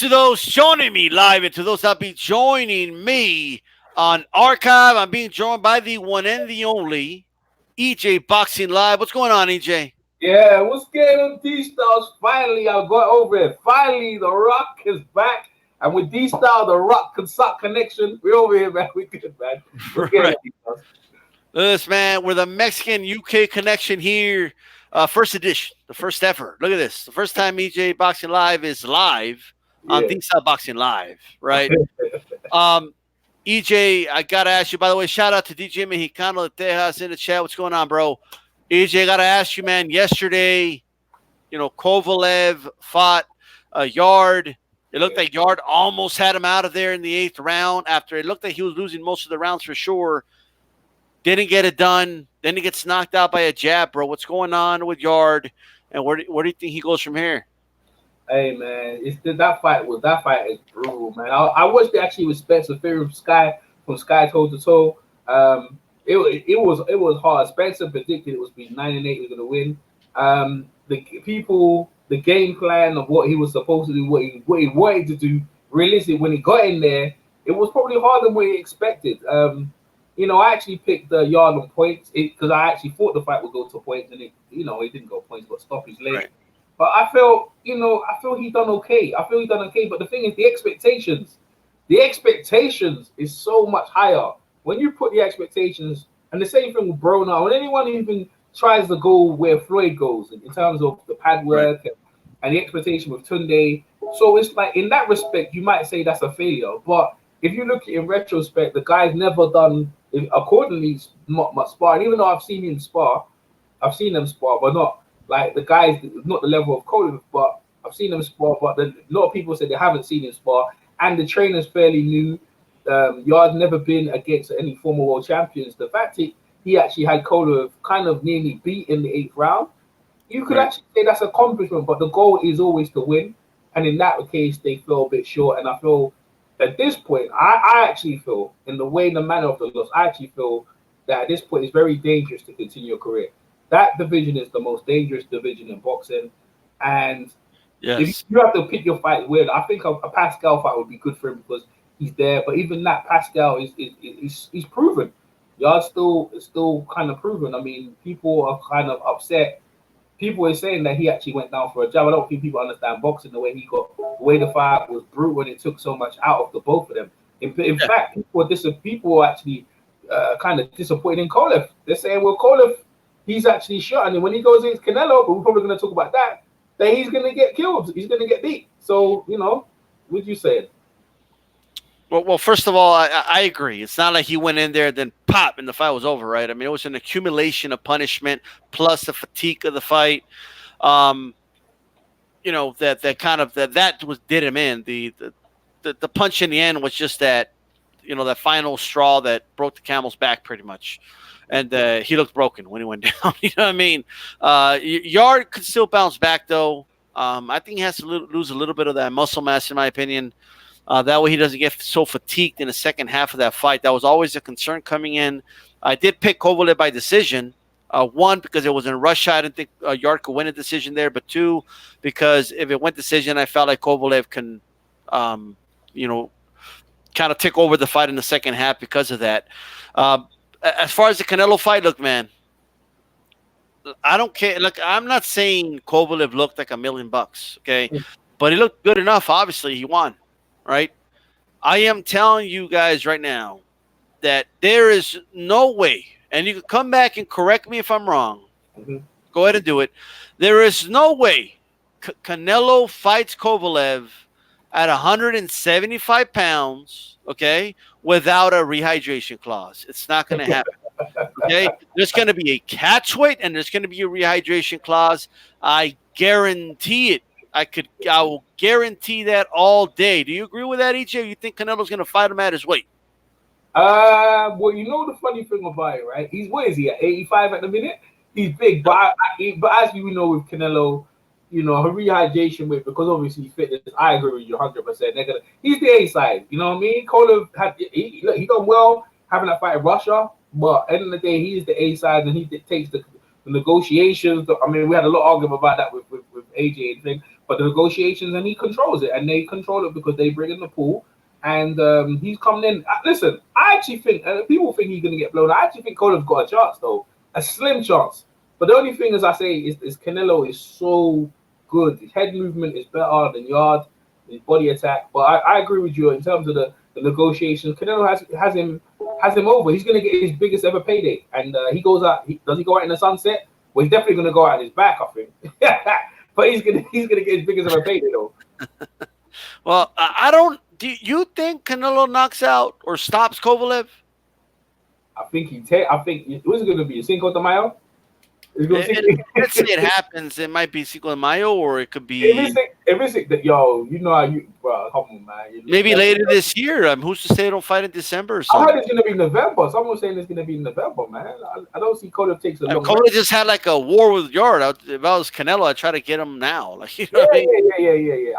to those joining me live and to those that be joining me on Archive. I'm being joined by the one and the only EJ Boxing Live. What's going on, EJ? Yeah, what's going on, D-Styles? Finally, I got over it. Finally, The Rock is back. And with D-Style, The Rock can suck connection. We're over here, man. We're good, man. Right. This, man, we're the Mexican-UK connection here. First edition, the first ever. Look at this. The first time EJ Boxing Live is live on DStyleBoxing Live, right? EJ, I got to ask you, by the way, shout out to DJ Mexicano de Tejas in the chat. What's going on, bro? EJ, I got to ask you, man, yesterday, Kovalev fought Yarde. It looked like Yarde almost had him out of there in the 8th round after it looked like he was losing most of the rounds for sure. Didn't get it done. Then he gets knocked out by a jab, bro. What's going on with Yarde? And where do you think he goes from here? Hey, man, that fight is brutal, man. I watched it actually with Spencer Fury from Sky toe to toe. It was hard. Spencer predicted it was be 9-8. He was going to win. The game plan of what he was supposed to do, what he wanted to do, realistically, when he got in there, it was probably harder than what he expected. I actually picked the Yarde on points because I actually thought the fight would go to points, and it didn't go points, but stoppage late. Right. But I feel he done okay. But the thing is, the expectations is so much higher. When you put the expectations, and the same thing with Broner, when anyone even tries to go where Floyd goes in terms of the pad work and the expectation with Tunde. So it's like, in that respect, you might say that's a failure. But if you look at it in retrospect, the guy's never done, accordingly, not much sparring. Even though I've seen them spar, but not like the guys, not the level of Kovalev, but I've seen them spar. But a lot of people say they haven't seen him spar. And the trainer's fairly new. Yarde never been against any former world champions. The fact he actually had Kovalev kind of nearly beat in the 8th round. You could actually say that's an accomplishment, but the goal is always to win. And in that case, they fell a bit short. And I feel at this point, I actually feel, in the manner of the loss, I actually feel that at this point it's very dangerous to continue your career. That division is the most dangerous division in boxing. And if you have to pick your fight weird, I think a Pascal fight would be good for him because he's there. But even that, Pascal is proven. Yarde's still kind of proven. I mean, people are kind of upset. People are saying that he actually went down for a jab. I don't think people understand boxing the way the fight was brutal and it took so much out of the both of them. In fact, people are actually kind of disappointed in Kovalev. They're saying, well, Kovalev, he's actually shot, and then when he goes against Canelo, but we're probably going to talk about that he's going to get killed. He's going to get beat. So, what you saying? Well, first of all, I agree. It's not like he went in there, then pop, and the fight was over, right? I mean, it was an accumulation of punishment plus the fatigue of the fight. That did him in. The punch in the end was just that, that final straw that broke the camel's back, pretty much. And he looked broken when he went down. You know what I mean? Yarde could still bounce back, though. I think he has to lose a little bit of that muscle mass, in my opinion. That way he doesn't get so fatigued in the second half of that fight. That was always a concern coming in. I did pick Kovalev by decision. One, because it was in a rush. I didn't think Yarde could win a decision there. But two, because if it went decision, I felt like Kovalev can, kind of take over the fight in the second half because of that. As far as the Canelo fight, look, man, I don't care. Look, I'm not saying Kovalev looked like $1 million, okay? But he looked good enough. Obviously, he won. Right? I am telling you guys right now that there is no way, and you can come back and correct me if I'm wrong. Mm-hmm. Go ahead and do it. There is no way Canelo fights Kovalev at 175 pounds, okay, without a rehydration clause. It's not going to happen. Okay? There's going to be a catch weight and there's going to be a rehydration clause. I guarantee it. I will guarantee that all day. Do you agree with that, EJ? You think Canelo's going to fight him at his weight? Well, the funny thing about it, right? What is he at 85 at the minute? He's big, but as you know with Canelo, her rehydration weight, because obviously fitness, I agree with you 100%. He's the A side, you know what I mean? Kovalev he done well having that fight in Russia, but at the end of the day, he's the A side and he takes the negotiations. I mean, we had a lot of argument about that with AJ and things. but the negotiations, and he controls it, and they control it because they bring in the pool, and he's coming in. Listen, I actually think people think he's going to get blown. I actually think Colin's got a chance though, a slim chance. But the only thing, as I say, is Canelo is so good. His head movement is better than Yarde, his body attack. But I agree with you in terms of the negotiations. Canelo has him over. He's going to get his biggest ever payday, and he goes out. Does he go out in the sunset? Well, he's definitely going to go out on his back, I think. But he's gonna get his biggest ever payday though. Well, I don't. Do you think Canelo knocks out or stops Kovalev? I think it was going to be a Cinco de Mayo. Let's say it happens. It might be Cinco de Mayo, or it could be. If it's that, yo, you know how you, bro, come on, man. Maybe later this year. Who's to say they don't fight in December or I something? heard it's gonna be November. Someone was saying it's gonna be November, man. I don't see Kovalev takes a long. Kovalev just had like a war with Yarde. If I was Canelo, I'd try to get him now. Like, you know what I mean? Yeah.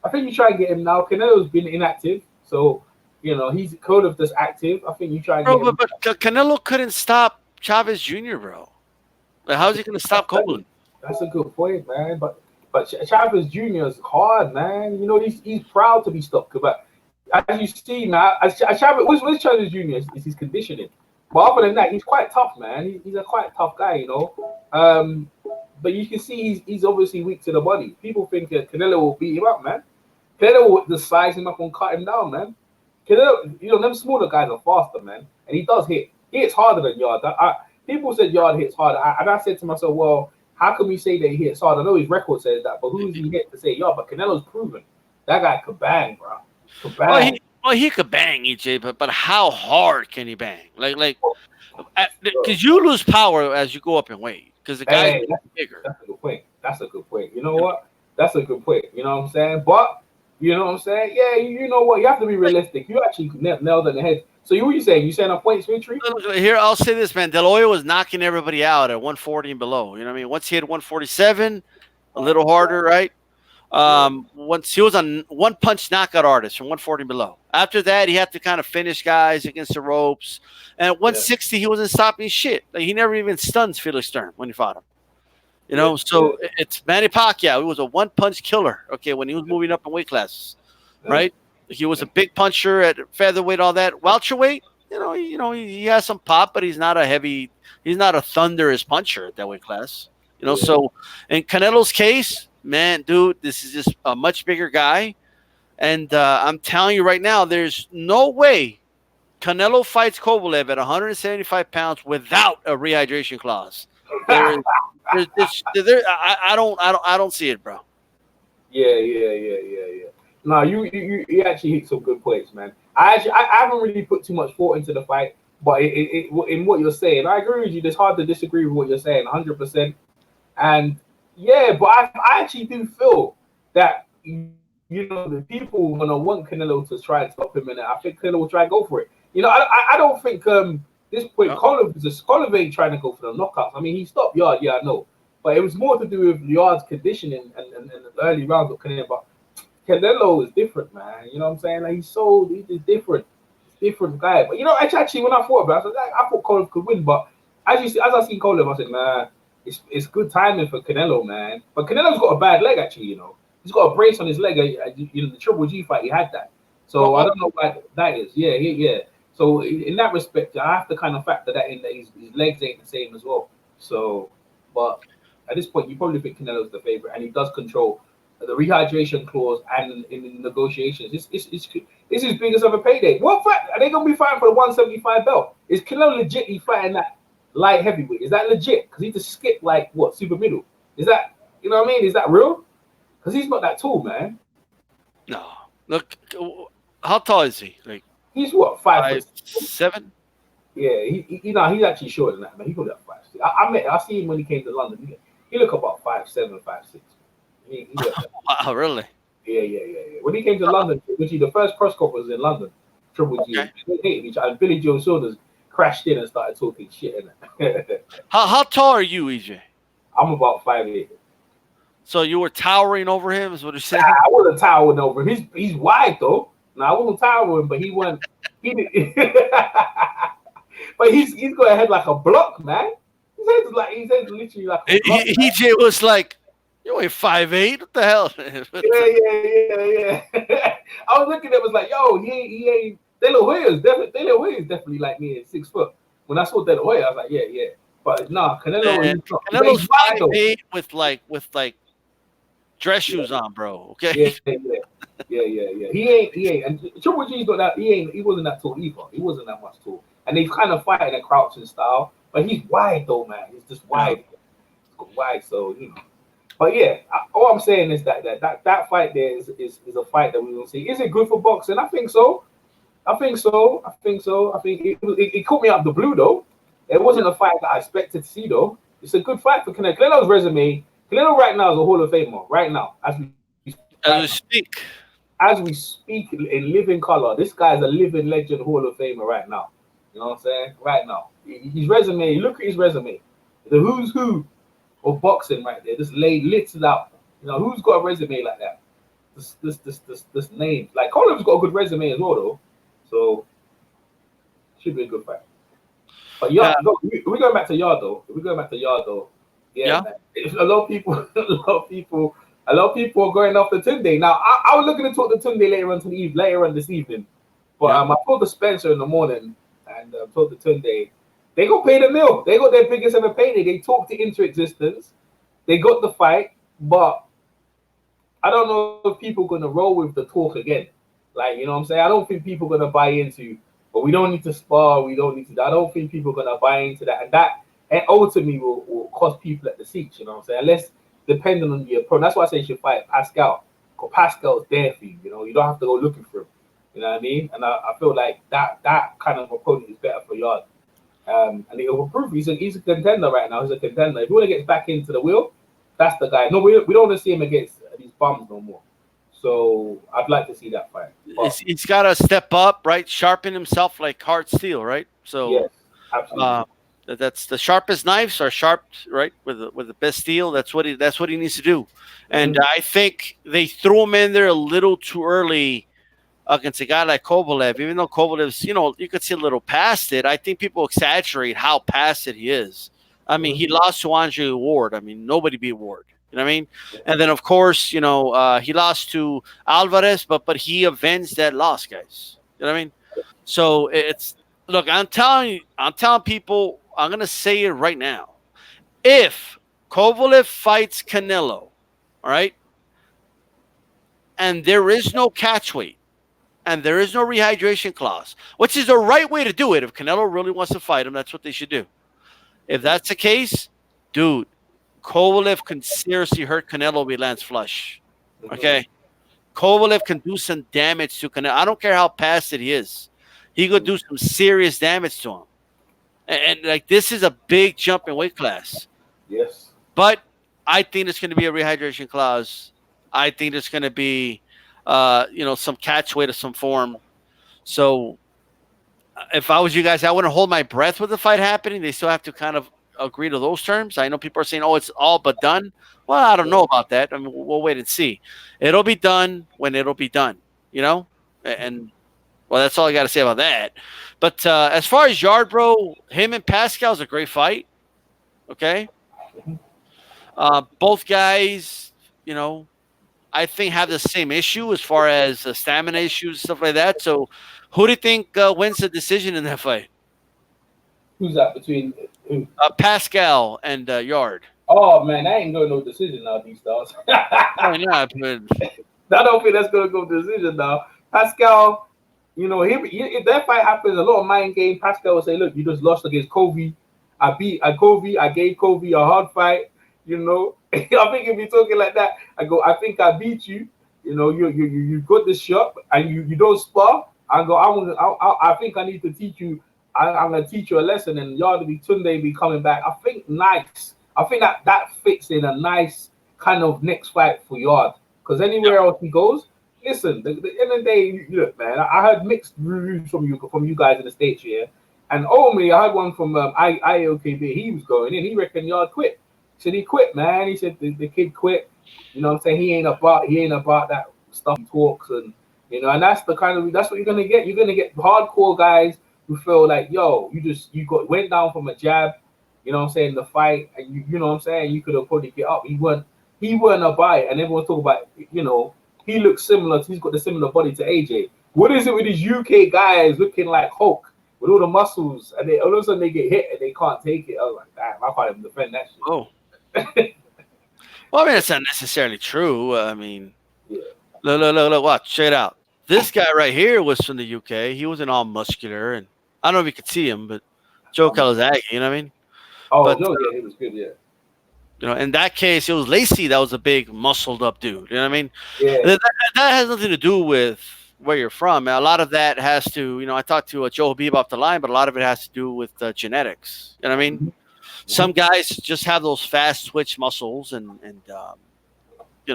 I think you try and get him now. Canelo's been inactive, so you know he's Kovalev that's active. I think you try and get him. But Canelo couldn't stop Chavez Jr., bro. Like, how's he going to stop Kovalev? That's a good point, man. But Chavez Jr. is hard, man. You know, he's proud to be stopped. But as you see, man, Chavez, what's Chavez Jr. is his conditioning. But other than that, he's quite tough, man. He's a quite tough guy, you know. But you can see he's obviously weak to the body. People think that Canelo will beat him up, man. Canelo will just size him up and cut him down, man. Canelo, you know, them smaller guys are faster, man. And he does hit. He hits harder than Yarde. People said Yarde hits harder. And I said to myself, well, how can we say that he hits hard? I know his record says that, but who's he hit to say Yarde? But Canelo's proven. That guy could bang, bro. Could bang. Well, he could bang, EJ, but how hard can he bang? Like, because you lose power as you go up in weight. Because the guy's bigger. That's a good point. You know what? That's a good point. You know what I'm saying? But, you know what I'm saying? Yeah, you know what? You have to be realistic. You actually nailed it in the head. So what are you saying? You saying a points victory? Here, I'll say this, man. De La Hoya was knocking everybody out at 140 and below. You know what I mean? Once he hit 147, a little harder, right? Once he was on one punch knockout artist from 140 and below. After that, he had to kind of finish guys against the ropes. And at 160, he wasn't stopping shit. Like, he never even stuns Felix Sturm when he fought him. You know, so it's Manny Pacquiao. He was a one-punch killer, okay, when he was moving up in weight classes, right? He was a big puncher at featherweight, all that. Welterweight, you know, he has some pop, but he's not a thunderous puncher at that weight class. You know, so in Canelo's case, man, dude, this is just a much bigger guy. And I'm telling you right now, there's no way Canelo fights Kovalev at 175 pounds without a rehydration clause. I don't see it, bro. Yeah. No, you actually hit some good points, man. I haven't really put too much thought into the fight, but in what you're saying, I agree with you. It's hard to disagree with what you're saying, 100%. And yeah, but I actually do feel that, you know, the people are gonna want Canelo to try and stop him, and I think Canelo will try and go for it. You know, I don't think this point Kovalev ain't trying to go for the knockouts. I mean, he stopped Yarde, yeah, I know, but it was more to do with Yarde's conditioning and the early rounds of Canelo. But Canelo is different, man. You know what I'm saying? Like, he's different. Different guy. But you know, actually, when I thought about it, I thought Kovalev could win. But as I seen Kovalev, I said, nah, it's good timing for Canelo, man. But Canelo's got a bad leg, actually. You know, he's got a brace on his leg. You know, the Triple G fight, he had that. So I don't know why that is. Yeah. So in that respect, I have to kind of factor that in, that his legs ain't the same as well. So, but at this point, you probably think Canelo's the favorite, and he does control the rehydration clause and in the negotiations. It's his biggest ever payday. What fight are they gonna be fighting for the 175 belt? Is Canelo legitly fighting that light heavyweight? Is that legit? Because he just skipped like what, super middle? Is that, you know what I mean? Is that real? Because he's not that tall, man. No, look, how tall is he? Like, he's what, 5'7"? Yeah, he's actually shorter than that, man. He could have 5'6". I see him when he came to London. He look about 5'7", 5'6". Wow, really? Yeah. When he came to London, which the first press conference was in London, Triple G, they hated each other. And Billy Joe Saunders crashed in and started talking shit. How tall are you, EJ? I'm about 5'8". So you were towering over him, is what you're saying? Nah, I wasn't towering over him. He's wide though. No, I wasn't towering, but he went. But he's got a head like a block, man. His head's literally like a block. EJ was like, You weigh 5'8". What the hell? Yeah. I was looking at it, was like, yo, he ain't. De La Hoya's definitely like me at 6 foot. When I saw De La Hoya, I was like, yeah. But nah, Canelo, Man, he's not. But he's Canelo's wide though. 5'8" with dress shoes on, bro. Okay. Yeah. He ain't. And Triple G's not that. He wasn't that tall either. He wasn't that much tall. And he's kind of fighting a crouching style. But he's wide though, man. He's just wide. He's wide. So But yeah, all I'm saying is that fight there is a fight that we will see. Is it good for boxing? I think so. I think it caught me out of the blue though. It wasn't a fight that I expected to see though. It's a good fight for Canelo. Canelo's resume. Canelo right now is a Hall of Famer. Right now, as we speak in living color, this guy's a living legend Hall of Famer right now. You know what I'm saying? Right now, his resume. Look at his resume. The who's who of boxing right there. Just lit it out. You know who's got a resume like that? This name. Like Colin's got a good resume as well though. So should be a good fight. But we're going back to Yarde though. Yeah. Man. A lot of people are going off the Tunde. Now I was looking to talk to Tunde later on this evening. But I talked to Spencer in the morning and talked to Tunde. They go pay the mill. They got their biggest ever payday. They talked it into existence. They got the fight, but I don't know if people are gonna roll with the talk again. Like, you know what I'm saying? I don't think people are gonna buy into, but we don't need to spar, we don't need to. I don't think people are gonna buy into that. And that ultimately will cost people at the seats, you know what I'm saying? Unless depending on the opponent. That's why I say you should fight Pascal. Because Pascal's there for you, you know, you don't have to go looking for him. You know what I mean? And I feel like that kind of opponent is better for Yarde. And he'll prove he's a contender right now. He's a contender. If you want to get back into the wheel, that's the guy. No, we don't want to see him against these bums no more. So I'd like to see that fight. He's got to step up, right? Sharpen himself like hard steel, right? So yes, absolutely. That's the sharpest knives are sharp, right? With the best steel. That's what he needs to do. And I think they threw him in there a little too early against a guy like Kovalev. Even though Kovalev's, you could see a little past it. I think people exaggerate how past it he is. I mean, he lost to Andre Ward. I mean, nobody beat Ward. You know what I mean? And then, of course, he lost to Alvarez, but he avenged that loss, guys. You know what I mean? So look, I'm telling people, I'm going to say it right now. If Kovalev fights Canelo, all right, and there is no catch weight, and there is no rehydration clause, which is the right way to do it. If Canelo really wants to fight him, that's what they should do. If that's the case, dude, Kovalev can seriously hurt Canelo if he lands flush. Okay? Kovalev can do some damage to Canelo. I don't care how past it he is. He could do some serious damage to him. And like, this is a big jump in weight class. Yes. But I think there's going to be a rehydration clause. I think there's going to be, some catch weight of some form. So if I was you guys, I wouldn't hold my breath with the fight happening. They still have to kind of agree to those terms. I know people are saying, oh, it's all but done. Well, I don't know about that. I mean, we'll wait and see. It'll be done when it'll be done, And, well, that's all I got to say about that. But as far as Yarde, bro, him and Pascal's a great fight. Okay? Both guys, I think have the same issue as far as stamina issues, stuff like that. So who do you think wins the decision in that fight? Who's that between who? Pascal and Yarde. Oh, man, I ain't going no decision now, these stars. I don't think that's going to go decision now. Pascal, if that fight happens, a lot of mind game, Pascal will say, look, you just lost against Kobe. I gave Kobe a hard fight, I think if you're talking like that, I think I beat you. You got the shot and you don't spar. I think I need to teach you. I'm going to teach you a lesson, and Yarde Tunde be coming back. I think nice. I think that fits in a nice kind of next fight for Yarde, because anywhere else he goes, listen. The end of the day, look, man. I heard mixed reviews from you guys in the States here, and only I heard one from IOKB. He was going in. He reckoned Yarde quit. He said he quit, man. He said the kid quit. You know what I'm saying? He ain't about that stuff he talks, and and that's what you're gonna get. You're gonna get hardcore guys who feel like, yo, went down from a jab, the fight, and you know what I'm saying, you could have probably get up. he weren't about it, and everyone's talking about, he looks similar. He's got the similar body to AJ. What is it with these UK guys looking like Hulk with all the muscles, and all of a sudden they get hit and they can't take it? I was like, damn, I can't even defend that shit. Oh. Well, I mean, it's not necessarily true. I mean, Yeah. look, watch, check it out. This guy right here was from the UK. He wasn't all muscular, and I don't know if you could see him, but Joe Calzaghe, you know what I mean? Oh, But no, yeah, he was good, yeah. in that case, it was Lacey that was a big, muscled up dude. You know what I mean? Yeah. That has nothing to do with where you're from. A lot of that has to, I talked to Joe Habib off the line, but a lot of it has to do with genetics. You know what I mean? Mm-hmm. Some guys just have those fast twitch muscles, and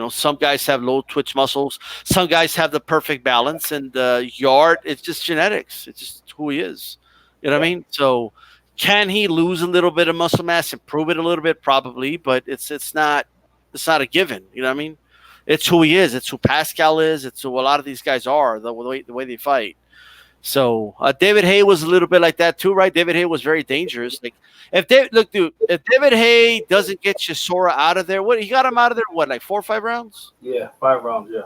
some guys have low twitch muscles. Some guys have the perfect balance, and Yarde, it's just genetics. It's just who he is. You know what I mean? So, can he lose a little bit of muscle mass, improve it a little bit? Probably, but it's not a given. You know what I mean? It's who he is. It's who Pascal is. It's who a lot of these guys are. The way they fight. So David Haye was a little bit like that too, right? David Haye was very dangerous. Like if David Haye doesn't get Chisora out of there, he got him out of there? What, like 4 or 5 rounds? Yeah, 5 rounds. Yeah.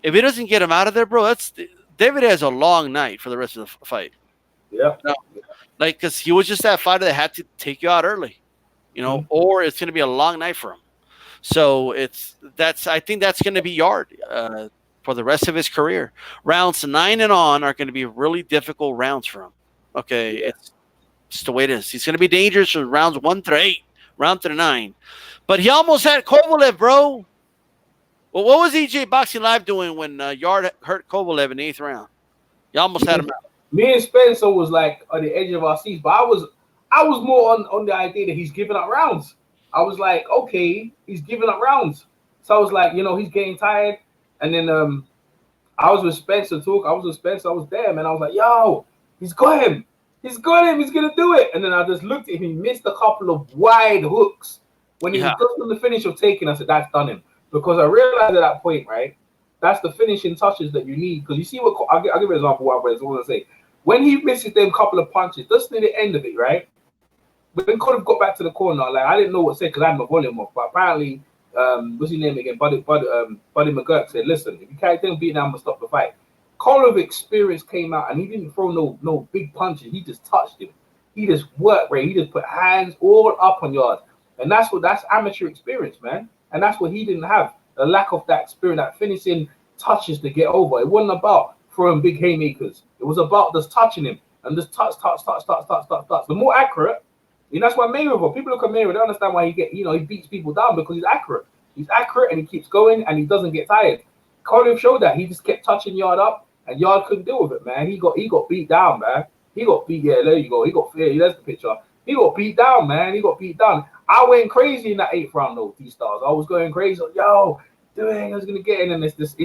If he doesn't get him out of there, bro, David has a long night for the rest of the fight. Yeah. Like, because he was just that fighter that had to take you out early, or it's going to be a long night for him. So I think that's going to be Yarde for the rest of his career. Rounds 9 and on are going to be really difficult rounds for him. Okay, yeah. It's the way it is. He's going to be dangerous from rounds 1 through 8, round through 9. But he almost had Kovalev, bro. Well, what was EJ Boxing Live doing when Yarde hurt Kovalev in the 8th round? He almost had him out. Me and Spencer was like on the edge of our seats, but I was more on the idea that he's giving up rounds. I was like, okay, he's giving up rounds. So I was like, he's getting tired. And then I was with Spencer talk. I was there, man. I was like, yo, he's got him. He's going to do it. And then I just looked at him. He missed a couple of wide hooks. When he was just on the finish of taking, I said, that's done him. Because I realized at that point, right, that's the finishing touches that you need. Because you see I'll give you an example of what I was going to say. When he misses them couple of punches, just near the end of it, right, when Kovalev got back to the corner, like, I didn't know what to say because I had my volume off. But apparently, what's his name again? Buddy McGurk said, listen, if you can't beat down, I'm going to stop the fight. Kovalev experience came out, and he didn't throw no big punches. He just touched him. He just worked, right? He just put hands all up on Yarde. And that's amateur experience, man. And that's what he didn't have. The lack of that experience, that finishing touches to get over. It wasn't about throwing big haymakers. It was about just touching him and just touch. The more accurate, that's why Mayweather, people look at Mayweather, they understand why he beats people down because he's accurate. He's accurate and he keeps going and he doesn't get tired. Kovalev showed that. He just kept touching Yarde up and Yarde couldn't deal with it, man. He got beat down, man. He got beat. Yeah, there you go. There's the picture. He got beat down, man. He got beat down. I went crazy in that 8th round, though, DStars. I was going crazy. Like, yo, I was gonna get in, and it just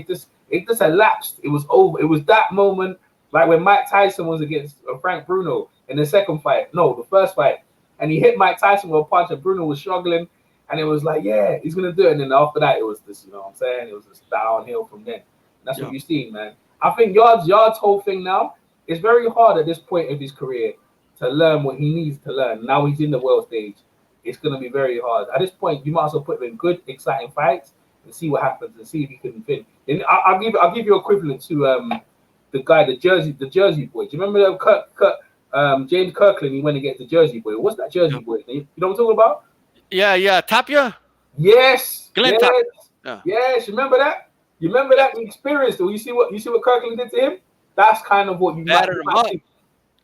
elapsed. It was over. It was that moment, like when Mike Tyson was against Frank Bruno in the first fight, and he hit Mike Tyson with a punch, and Bruno was struggling, and it was like, yeah, he's gonna do it. And then after that, it was this, you know what I'm saying? It was just downhill from then. That's what you're seeing, man. I think Yarde's whole thing now is very hard at this point of his career to learn what he needs to learn. Now he's in the world stage. It's going to be very hard. At this point, you might as well put him in good, exciting fights and see what happens and see if he can win. And I'll give you equivalent to the guy, the Jersey boy. Do you remember James Kirkland? He went against the Jersey boy. What's that Jersey boy? You know what I'm talking about? Yeah. Tapia? Yes. Glenn Tapia. Yes. Remember that? You remember that experience? You see what Kirkland did to him? That's kind of what you battered him up.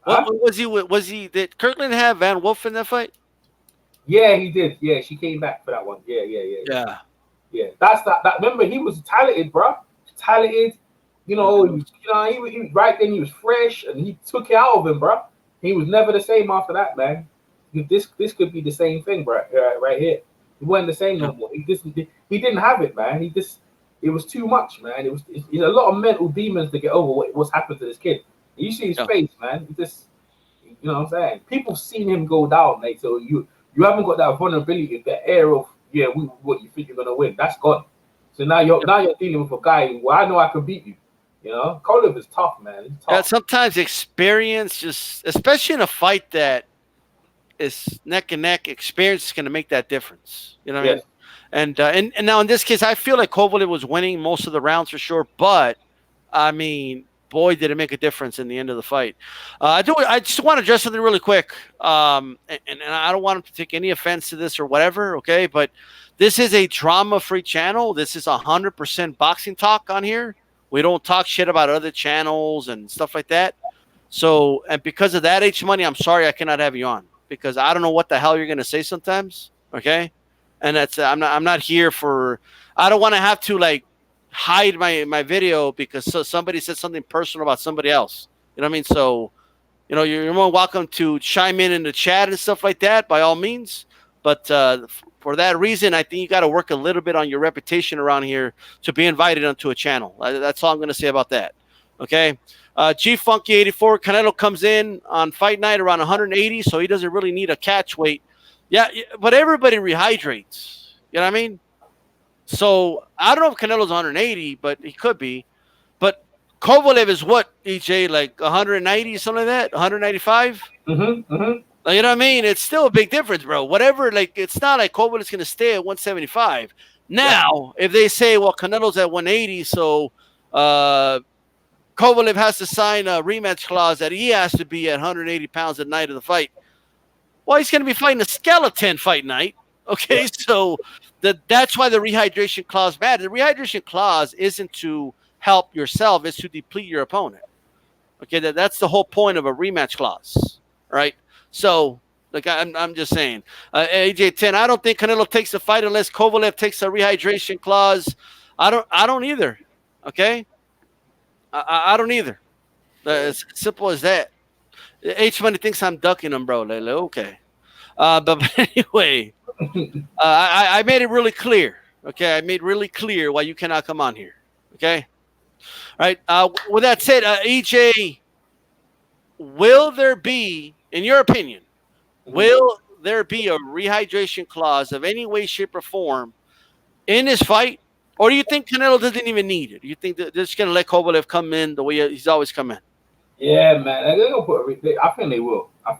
Was he? Did Kirkland have Van Wolf in that fight? Yeah, he did. Yeah, she came back for that one. Yeah. That's that. Remember, he was talented, bro. Talented. He was right then. He was fresh, and he took it out of him, bro. He was never the same after that, man. This could be the same thing, bro. Right here. He wasn't the same no more. He didn't have it, man. It was too much, man. It's a lot of mental demons to get over what's happened to this kid. You see his face, man. He just, you know what I'm saying? People seen him go down, mate. So you haven't got that vulnerability, that air of, what you think you're gonna win. That's gone. So now you're dealing with a guy who I know I can beat you. Kovalev is tough, man. He's tough. Yeah, sometimes experience, just especially in a fight that is neck and neck, experience is going to make that difference. You know what I mean? And now in this case, I feel like Kovalev was winning most of the rounds for sure. But I mean, boy, did it make a difference in the end of the fight. I just want to address something really quick. And I don't want to take any offense to this or whatever. Okay, but this is a drama-free channel. This is 100% boxing talk on here. We don't talk shit about other channels and stuff like that. So, and because of that, H Money, I'm sorry I cannot have you on because I don't know what the hell you're gonna say sometimes. Okay. And that's I'm not here for. I don't want to have to like hide my video because somebody said something personal about somebody else. You know what I mean? So, you're more welcome to chime in the chat and stuff like that by all means. But for that reason, I think you got to work a little bit on your reputation around here to be invited onto a channel. That's all I'm going to say about that. Okay. G Funky 84 Canelo comes in on fight night around 180, so he doesn't really need a catch weight. Yeah, but everybody rehydrates. You know what I mean? So I don't know if Canelo's 180, but he could be. But Kovalev is what, EJ, like 190, something like that? 195? Mm-hmm. Mm-hmm. You know what I mean? It's still a big difference, bro. Whatever, like, it's not like Kovalev's going to stay at 175. Now, if they say, well, Canelo's at 180, so Kovalev has to sign a rematch clause that he has to be at 180 pounds at night of the fight. Well, he's going to be fighting a skeleton fight night. Okay, so that's why the rehydration clause matters. The rehydration clause isn't to help yourself; it's to deplete your opponent. Okay, that's the whole point of a rematch clause, right? So, like I'm just saying, AJ10. I don't think Canelo takes the fight unless Kovalev takes a rehydration clause. I don't either. Okay, I don't either. It's simple as that. H Money thinks I'm ducking him, bro. Like, okay. But anyway, I made it really clear. Okay, I made really clear why you cannot come on here. Okay, all right. With that said, EJ, will there be, in your opinion, will there be a rehydration clause of any way, shape, or form in this fight, or do you think Canelo doesn't even need it? Do you think that they're just gonna let Kovalev come in the way he's always come in? Yeah, man. They're gonna put. I think they will. I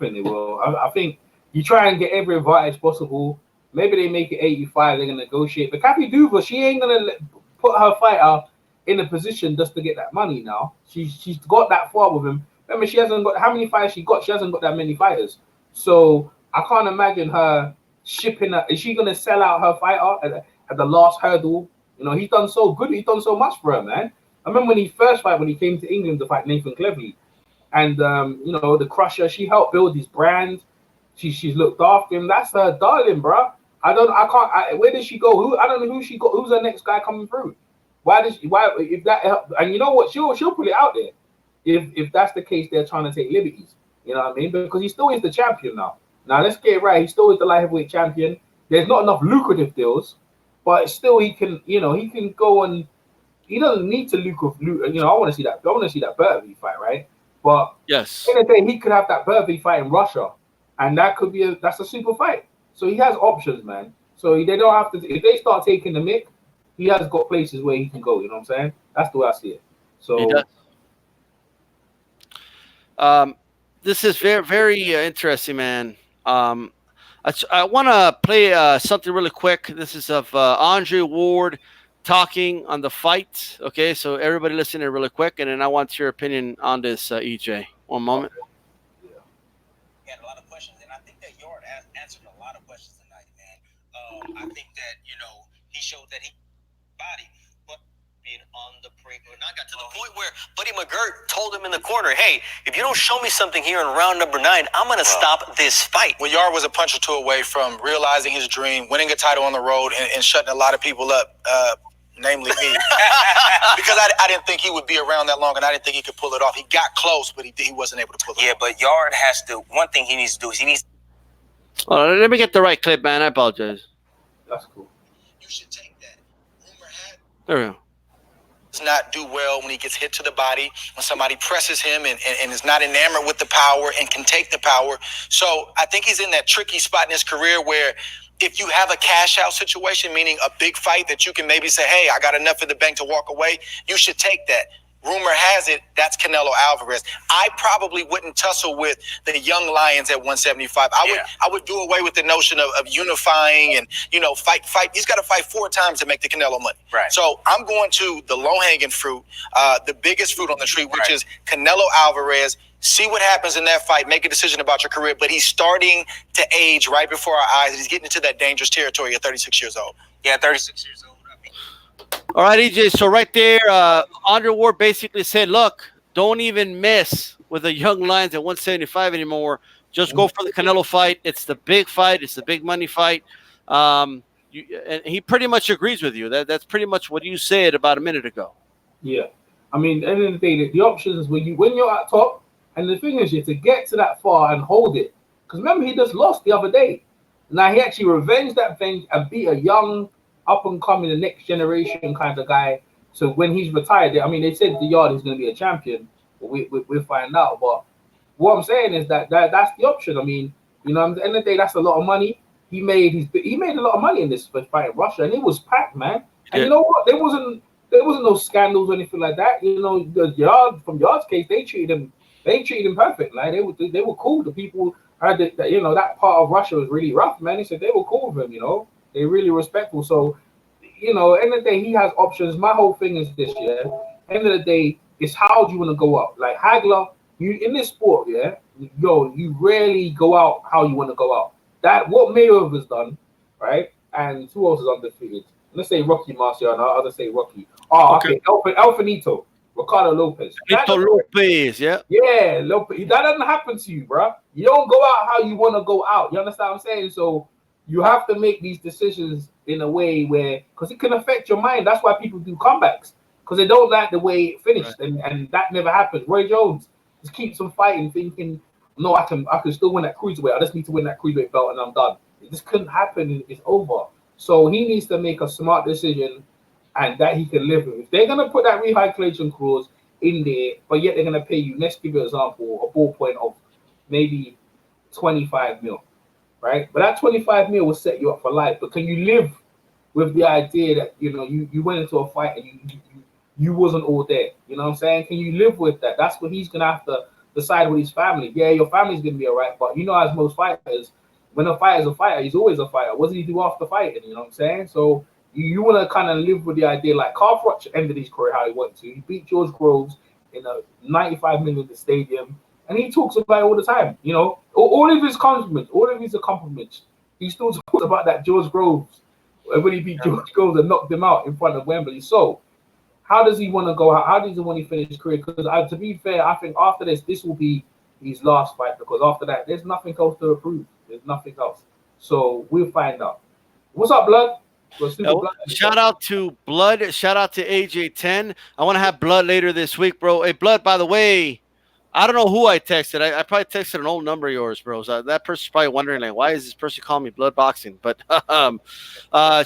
think you try and get every advantage possible. Maybe they make it 85. They're gonna negotiate. But Kathy Duva, she ain't gonna put her fighter in a position just to get that money. Now she's got that far with him. Remember, she hasn't got how many fighters she got. She hasn't got that many fighters. So I can't imagine her shipping. Is she gonna sell out her fighter at the last hurdle? He's done so good. He's done so much for her, man. I remember when he came to England to fight Nathan Cleverly. And the Crusher, she helped build his brand. She's looked after him. That's her darling, bro. Where did she go? I don't know who she got. Who's the next guy coming through? If that help, and you know what? She'll put it out there. If that's the case, they're trying to take liberties. You know what I mean? Because he still is the champion now. Now let's get it right. He still is the light heavyweight champion. There's not enough lucrative deals, but still he can go and he doesn't need to lucrative. I want to see that. I want to see that Burberry fight, right? But yes, in a day he could have that Burberry fight in Russia, and that could be that's a super fight. So he has options, man. So they don't have to. If they start taking the mick, he has got places where he can go. You know what I'm saying? That's the way I see it. So he does. This is very, very interesting, man. I want to play something really quick. This is of Andre Ward talking on the fight. Okay, so everybody listen here really quick, and then I want your opinion on this, EJ. One moment. He had a lot of questions, and I think that Yarde answered a lot of questions tonight, man. I think that, he showed that he body, but being on the break. When I got to the point where Buddy McGirt told him in the corner, hey, if you don't show me something here in round number 9, I'm going to stop this fight. Well, Yarde was a punch or two away from realizing his dream, winning a title on the road, and shutting a lot of people up, namely me. Because I didn't think he would be around that long, and I didn't think he could pull it off. He got close, but he wasn't able to pull it off. Yeah, but Yarde has to, one thing he needs to do is he needs. Oh, let me get the right clip, man. I apologize. That's cool. You should take that. Rumor had. There we go. Does not do well when he gets hit to the body, when somebody presses him and is not enamored with the power and can take the power. So I think he's in that tricky spot in his career where if you have a cash out situation, meaning a big fight that you can maybe say, hey, I got enough in the bank to walk away, you should take that. rumor has it that's Canelo Alvarez. I probably wouldn't tussle with the young lions at 175. I would do away with the notion of unifying and, fight. He's got to fight 4 times to make the Canelo money. Right. So I'm going to the low-hanging fruit, the biggest fruit on the tree, which is Canelo Alvarez. See what happens in that fight. Make a decision about your career. But he's starting to age right before our eyes. He's getting into that dangerous territory at 36 years old. Yeah, 36 years old. All right, EJ. So right there, Andre Ward basically said, look, don't even mess with the young lions at 175 anymore. Just go for the Canelo fight. It's the big fight. It's the big money fight. And he pretty much agrees with you. That's pretty much what you said about a minute ago. Yeah. I mean, at the end of the day, the options when you're at top, and the thing is, to get to that far and hold it. Because remember, he just lost the other day. Now, he actually revenged that thing and beat a young, up-and-coming, the next generation kind of guy. So when he's retired, I mean, they said the Yarde is going to be a champion. But we'll find out. But what I'm saying is that's the option. I mean, at the end of the day, that's a lot of money. He made a lot of money in this fight in Russia, and it was packed, man. And you know what? There wasn't no scandals or anything like that. The Yarde's case, they treated him perfect. Like they were cool. The people heard that that part of Russia was really rough, man. They said they were cool with him. They're really respectful. So, end of the day, he has options. My whole thing is this, end of the day, it's how do you want to go out? Like Hagler, you in this sport, you rarely go out how you want to go out. That what Mayweather has done, right? And who else is undefeated? Let's say Rocky Marciano. I'll just say Rocky. Oh, okay. El Finito, Ricardo Lopez. Lopez, yeah. Yeah, Lopez. That doesn't happen to you, bro. You don't go out how you want to go out. You understand what I'm saying? So you have to make these decisions in a way where, because it can affect your mind. That's why people do comebacks, because they don't like the way it finished, right. and that never happens. Roy Jones just keeps on fighting, thinking, no, I can still win that cruiserweight. I just need to win that cruiserweight belt, and I'm done. It just couldn't happen. It's over. So he needs to make a smart decision, and that he can live with. If they're gonna put that rehydration clause in there, but yet they're gonna pay you, let's give you an example, a ballpoint of maybe 25 mil, right? But that 25 mil will set you up for life. But can you live with the idea that you went into a fight and you wasn't all there? You know what I'm saying? Can you live with that? That's what he's gonna have to decide with his family. Yeah, your family's gonna be all right, but as most fighters, when a fighter's a fighter, he's always a fighter. What does he do after fighting? You know what I'm saying? So you want to kind of live with the idea, like Carl Froch ended his career how he wanted to. He beat George Groves in a 95 minute at the stadium, and he talks about it all the time. All of his accomplishments, he still talks about that George Groves when he beat George Groves and knocked him out in front of Wembley. So how does he want to go? How does he want to finish his career? Because to be fair, I think after this will be his last fight, because after that, there's nothing else to approve. There's nothing else. So we'll find out. What's up, Blood? Shout out to Blood. Shout out to AJ10. I want to have Blood later this week, bro. Hey, Blood, by the way, I don't know who I texted. I probably texted an old number of yours, bro. So that person's probably wondering, like, why is this person calling me Blood Boxing? But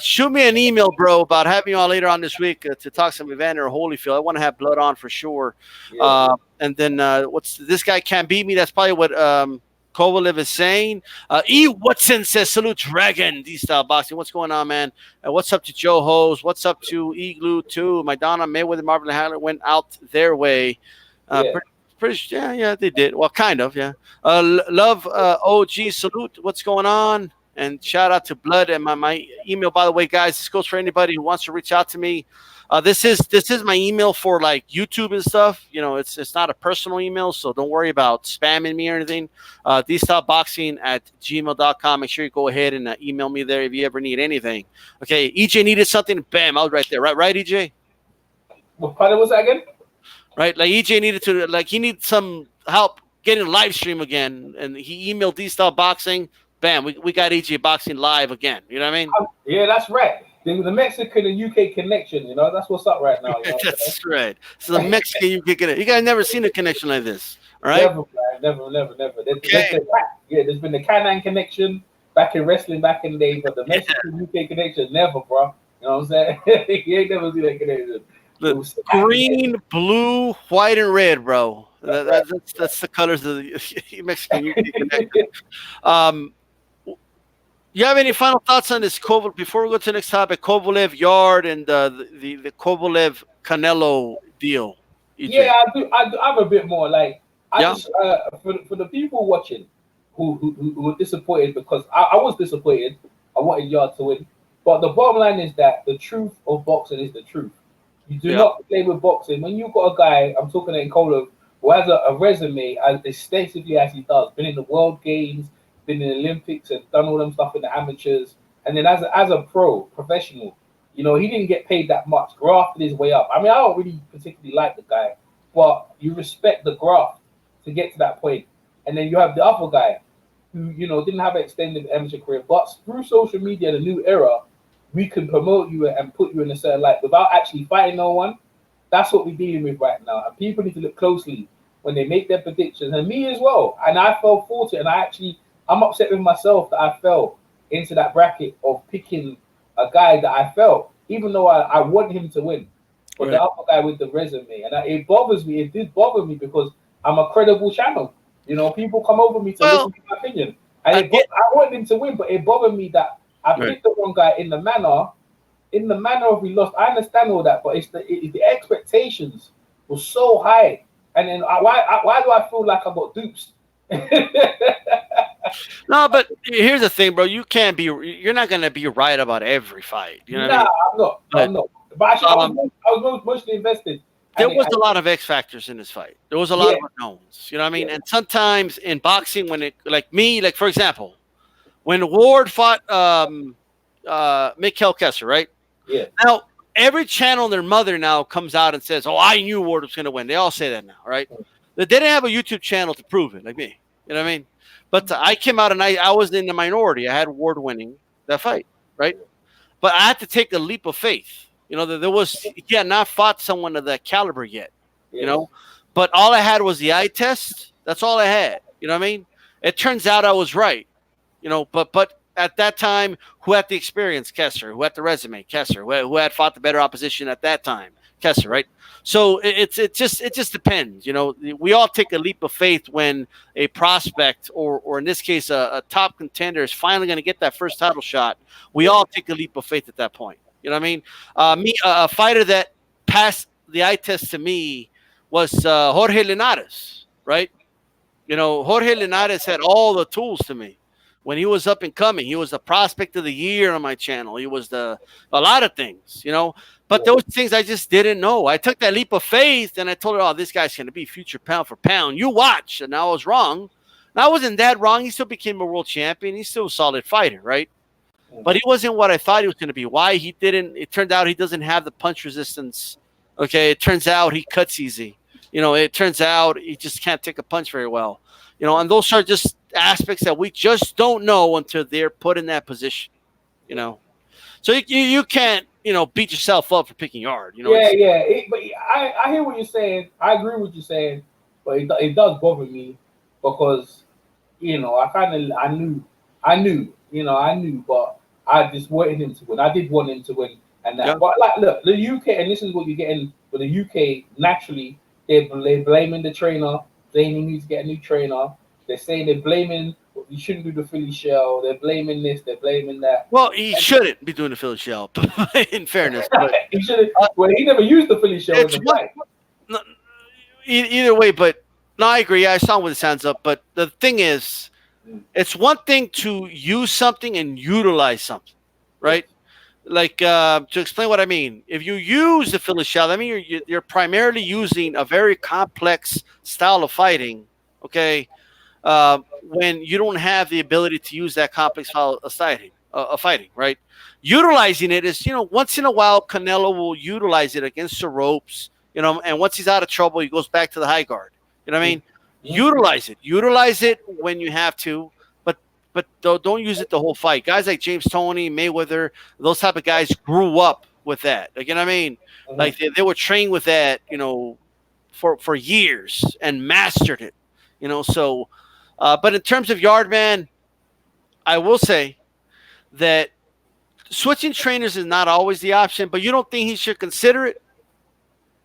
shoot me an email, bro, about having you on later on this week to talk some Evander or Holyfield. I want to have Blood on for sure. Yeah. And then this guy can't beat me. That's probably what Kovalev is saying. E. Watson says, salute Dragon, DStyleBoxing. What's going on, man? What's up to Joe Hose? What's up to Igloo, too? Madonna, Mayweather, Marvin Hagler went out their way. Yeah, they did. Well, kind of, yeah. Love OG, salute. What's going on? And shout out to Blood. And my email, by the way, guys, this goes for anybody who wants to reach out to me. This is my email for like YouTube and stuff. It's not a personal email, so don't worry about spamming me or anything. DStyleBoxing@gmail.com. Make sure you go ahead and email me there if you ever need anything. Okay, EJ needed something, bam, I was right there. Right, EJ? What part was that again? Right, like EJ needed to, like he needs some help getting a live stream again, and he emailed DStyleBoxing. Bam, we got EJ Boxing live again. You know what I mean? Yeah, that's right. The Mexican and UK connection, that's what's up right now. That's right. So the Mexican UK connection. You guys never seen a connection like this, all right? Never. There's been the Canan connection back in wrestling back in the day, but the Mexican UK connection, never, bro. You know what I'm saying? You ain't never seen that connection. Green, blue, white, and red, bro. That's the colors of the Mexican UK connection. You have any final thoughts on this Kovalev before we go to the next topic? Kovalev Yarde and the Kovalev Canelo deal. Yeah, I do. I'm a bit more like I Yeah. just for the people watching who were disappointed because I was disappointed. I wanted Yard to win, but the bottom line is that the truth of boxing is the truth. You do Yeah. not play with boxing when you've got a guy. I'm talking in Kovalev who has a resume as extensively as he does. Been in the World Games, been in the Olympics, and done all them stuff in the amateurs. And then as a professional, you know, he didn't get paid that much. Grafted his way up. I mean, I don't really particularly like the guy, but you respect the graft to get to that point. And then you have the other guy who, you know, didn't have an extended amateur career, but through social media, the new era, we can promote you and put you in a certain light without actually fighting no one. That's what we're dealing with right now. And people need to look closely when they make their predictions, and me as well. And I fell for it, and I'm upset with myself that I fell into that bracket of picking a guy that I felt, even though I want him to win, but Right. the other guy with the resume, and it bothers me. It did bother me because I'm a credible channel. You know, people come over me to listen to my opinion, and I get- I want him to win, but it bothered me that I Right. picked the wrong guy in the manner of we lost. I understand all that, but it's the expectations were so high, and then why do I feel like I got dupes? No, but here's the thing, bro. You're not gonna be right about every fight. You know what I Nah, mean? I'm not. But, I'm not. But actually, I was mostly invested. There And was a lot of X factors in this fight. There was a lot Yeah. of unknowns. You know what I mean? Yeah. And sometimes in boxing, when it like for example, when Ward fought Mikhail Kessler, right? Yeah. Now every channel and their mother now comes out and says, "Oh, I knew Ward was going to win." They all say that now, right? They didn't have a YouTube channel to prove it, like me. You know what I mean? But I came out and I was in the minority. I had Ward winning that fight, right? But I had to take a leap of faith. You know, he had not fought someone of that caliber yet. Yes. You know, but all I had was the eye test. That's all I had. You know what I mean? It turns out I was right. You know, but at that time, who had the experience? Kessler. Who had the resume? Kessler. Who had fought the better opposition at that time? Kessler, right? So it just depends. You know, we all take a leap of faith when a prospect or in this case a top contender is finally going to get that first title shot. We all take a leap of faith at that point. You know what I mean? A fighter that passed the eye test to me was Jorge Linares, right? You know, Jorge Linares had all the tools to me when he was up and coming. He was the prospect of the year on my channel. He was a lot of things, you know. But those things I just didn't know. I took that leap of faith and I told her, "Oh, this guy's going to be future pound for pound. You watch." And I was wrong. And I wasn't that wrong. He still became a world champion. He's still a solid fighter, right? But he wasn't what I thought he was going to be. Why he didn't? It turned out he doesn't have the punch resistance. Okay, it turns out he cuts easy. You know, it turns out he just can't take a punch very well. You know, and those are just aspects that we just don't know until they're put in that position. You know, so you can't beat yourself up for picking Yard. You know, Yeah. But I hear what you're saying. I agree with what you're saying, but it does bother me because I knew, but I just wanted him to win. I did want him to win, and that. Yeah. But like, look, the UK, and this is what you're getting with the UK. Naturally, they're blaming the trainer, saying he needs to get a new trainer. They're saying they're blaming you shouldn't do the Philly shell. They're blaming this. They're blaming that. Well, he shouldn't be doing the Philly shell, in fairness. But he should. Well, he never used the Philly shell in the fight. No, either way, but no, I agree. I saw with his hands up, but the thing is, it's one thing to use something and utilize something, right? Like to explain what I mean, if you use the Philly shell, I mean you're primarily using a very complex style of fighting, okay? When you don't have the ability to use that complex style of fighting, right? Utilizing it is, once in a while, Canelo will utilize it against the ropes, and once he's out of trouble, he goes back to the high guard. You know what I mean? Utilize it when you have to, but don't use it the whole fight. Guys like James Toney, Mayweather, those type of guys grew up with that. Like, you know what I mean? Like they were trained with that, for years and mastered it. So, but in terms of Yard, man, I will say that switching trainers is not always the option, but you don't think he should consider it?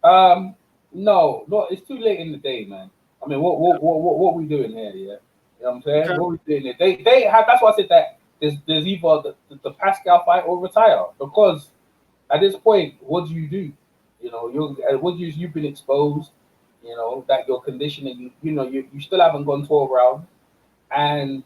No, it's too late in the day, man. I mean, what we doing here? Yeah, you know what I'm saying? Okay. What we doing here? They have. That's why I said that there's either the Pascal fight or retire, because at this point, what do you do? You've been exposed. You know that your conditioning, you still haven't gone 12 rounds, and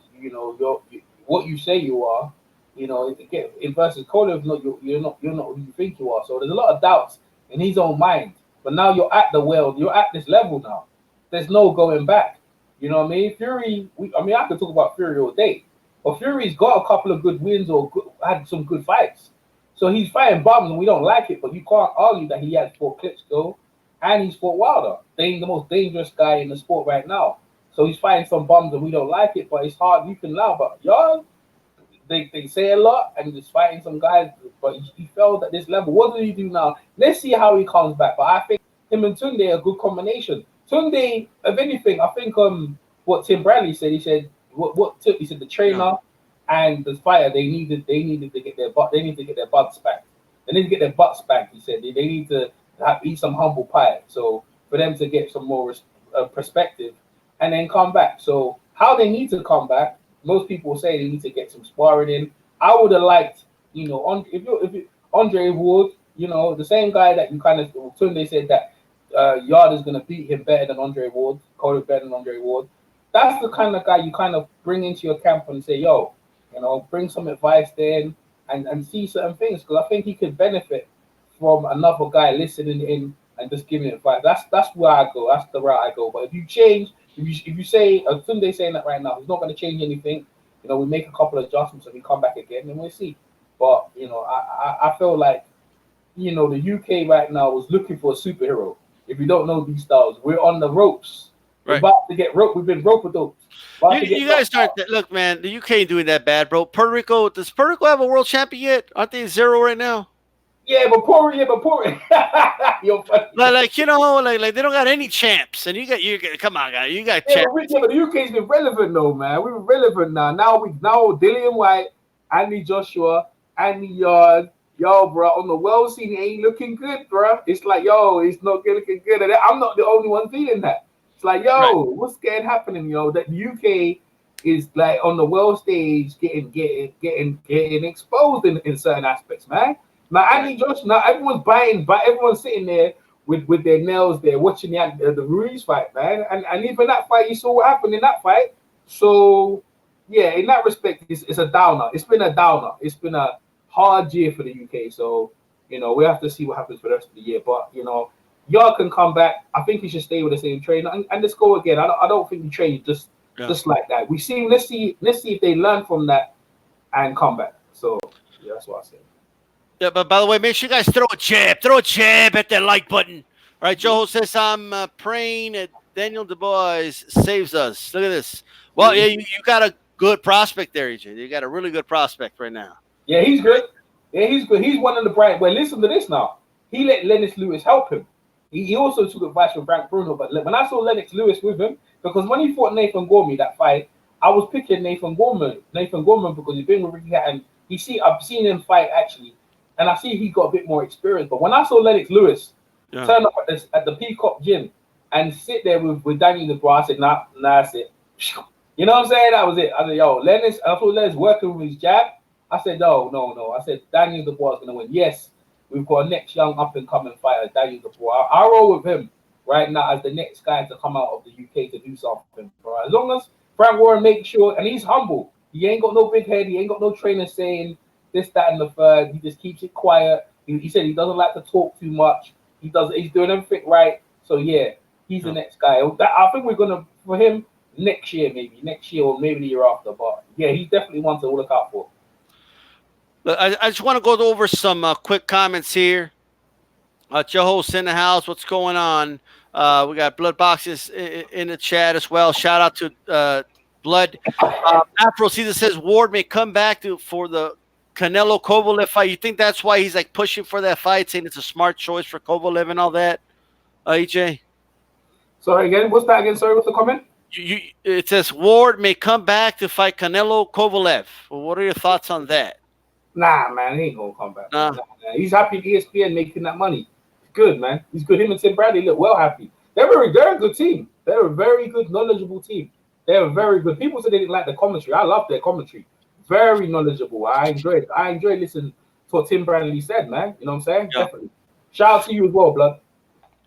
what you say you are. Again, in versus Kovalev, you're not who you think you are. So there's a lot of doubts in his own mind. But now you're at the world, you're at this level now. There's no going back. You know what I mean? Fury. I could talk about Fury all day, but Fury's got a couple of good wins or had some good fights. So he's fighting bums, and we don't like it. But you can't argue that he has fought Klitschko and he's fought Wilder. He's the most dangerous guy in the sport right now. So he's fighting some bums, and we don't like it. But it's hard. You can lie, but y'all. They say a lot, and he's fighting some guys, but he failed at this level. What do he do now? Let's see how he comes back. But I think him and Tunde are a good combination. Tunde, if anything, I think what Tim Bradley said, he said he said the trainer and the fighter they needed to get their butts back. They need to get their butts back. He said they need to eat some humble pie. So for them to get some more perspective and then come back. So how they need to come back. Most people say they need to get some sparring in. I would have liked, if Andre Ward, the same guy that you kind of Tunde said that Yarde is going to beat him better than Andre Ward, Kovalev better than Andre Ward. That's the kind of guy you kind of bring into your camp and say, yo, bring some advice then and see certain things, because I think he could benefit from another guy listening in and just giving advice. That's where I go. That's the route I go. But if you change. If you say Tunde saying that right now, he's not going to change anything. We make a couple of adjustments and we come back again, and we'll see. But I feel like the UK right now is looking for a superhero. If you don't know these styles, we're on the ropes. We're about to get roped. We've been rope-a-doped. You guys start. Look, man, the UK ain't doing that bad, bro. Puerto Rico, does Puerto Rico have a world champion yet? Aren't they 0 right now? Yeah, but Puerto You're funny. Like they don't got any champs, and you got come on, guys, you got champs. But the UK's been relevant though, man. We're relevant now. Now Dillian White, Andy Joshua, Andy Yarde, bro, on the world scene, it ain't looking good, bro. It's like, it's not looking good. And I'm not the only one feeling that. It's like, what's happening, that the UK is like on the world stage getting exposed in certain aspects, man. Now, Andy Josh, now everyone's buying, but everyone's sitting there with their nails there watching the Ruiz fight, man. And even that fight, you saw what happened in that fight. So, yeah, in that respect, it's a downer. It's been a downer. It's been a hard year for the UK. So, we have to see what happens for the rest of the year. But, Yarde can come back. I think he should stay with the same trainer. And let's go again. I don't think he trained just like that. Let's see if they learn from that and come back. So, yeah, that's what I say. Yeah, but by the way, make sure you guys throw a jab at that like button. All right, Joe says, I'm praying that Daniel Dubois saves us. Look at this. Well, yeah, you got a good prospect there, EJ. You got a really good prospect right now. Yeah, he's good. Yeah, he's good. He's one of the bright. Well, listen to this now. He let Lennox Lewis help him. He also took advice from Frank Bruno. But when I saw Lennox Lewis with him, because when he fought Nathan Gorman that fight, I was picking Nathan Gorman because he's been with Ricky Hatton. I've seen him fight actually. And I see he got a bit more experience. But when I saw Lennox Lewis turn up at the Peacock Gym and sit there with Daniel Dubois, I said, nah, that's it. You know what I'm saying? That was it. I said, Lennox. I thought Lennox working with his jab. I said, no. I said, Daniel Dubois is going to win. Yes, we've got a next young up-and-coming fighter, Daniel Dubois. I roll with him right now as the next guy to come out of the UK to do something. Bro. As long as Frank Warren makes sure, and he's humble. He ain't got no big head. He ain't got no trainer saying, this, that, and the third. He just keeps it quiet. He said he doesn't like to talk too much. He's doing everything right. So yeah, he's the next guy. I think we're gonna for him next year or maybe the year after. But yeah, he's definitely one to look out for. I just want to go over some quick comments here. Joho's in the house. What's going on? We got Blood Boxes in the chat as well. Shout out to Blood. Afro Caesar says Ward may come back for the Canelo Kovalev fight. You think that's why he's like pushing for that fight, saying it's a smart choice for Kovalev and all that? EJ? Sorry again. What's that again? Sorry, what's the comment? It says Ward may come back to fight Canelo Kovalev. Well, what are your thoughts on that? Nah, man, he ain't gonna come back. Nah, he's happy at ESPN making that money. He's good, man. He's good. Him and Tim Bradley look well happy. They're a very good team. They're a very good, knowledgeable team. They're very good. People said they didn't like the commentary. I love their commentary. Very knowledgeable. I enjoyed listening to what Tim Bradley said, man. You know what I'm saying? Yeah. Definitely. Shout out to you as well, blood.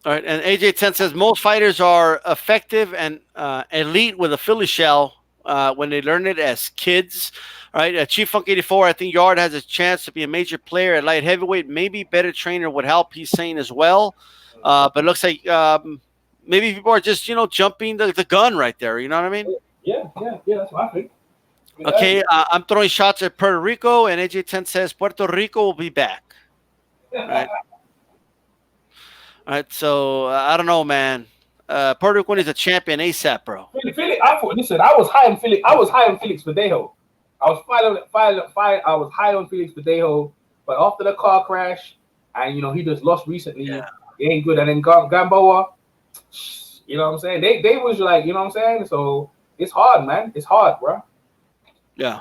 All right, and AJ10 says most fighters are effective and elite with a Philly shell when they learn it as kids. All right, Chief Funk 84. I think Yarde has a chance to be a major player at light heavyweight. Maybe better trainer would help. He's saying as well, but it looks like maybe people are just jumping the gun right there. You know what I mean? Yeah. That's what I think. Okay, I'm throwing shots at Puerto Rico, and AJ10 says Puerto Rico will be back. All right. All right, so I don't know, man. Puerto Rico is a champion ASAP, bro. Listen, I was high on Felix. I was high on Felix Verdejo. I was I was high on Felix Verdejo, but after the car crash, and he just lost recently. Yeah. He ain't good. And then Gamboa, you know what I'm saying? They was like, you know what I'm saying? So it's hard, man. It's hard, bro. Yeah.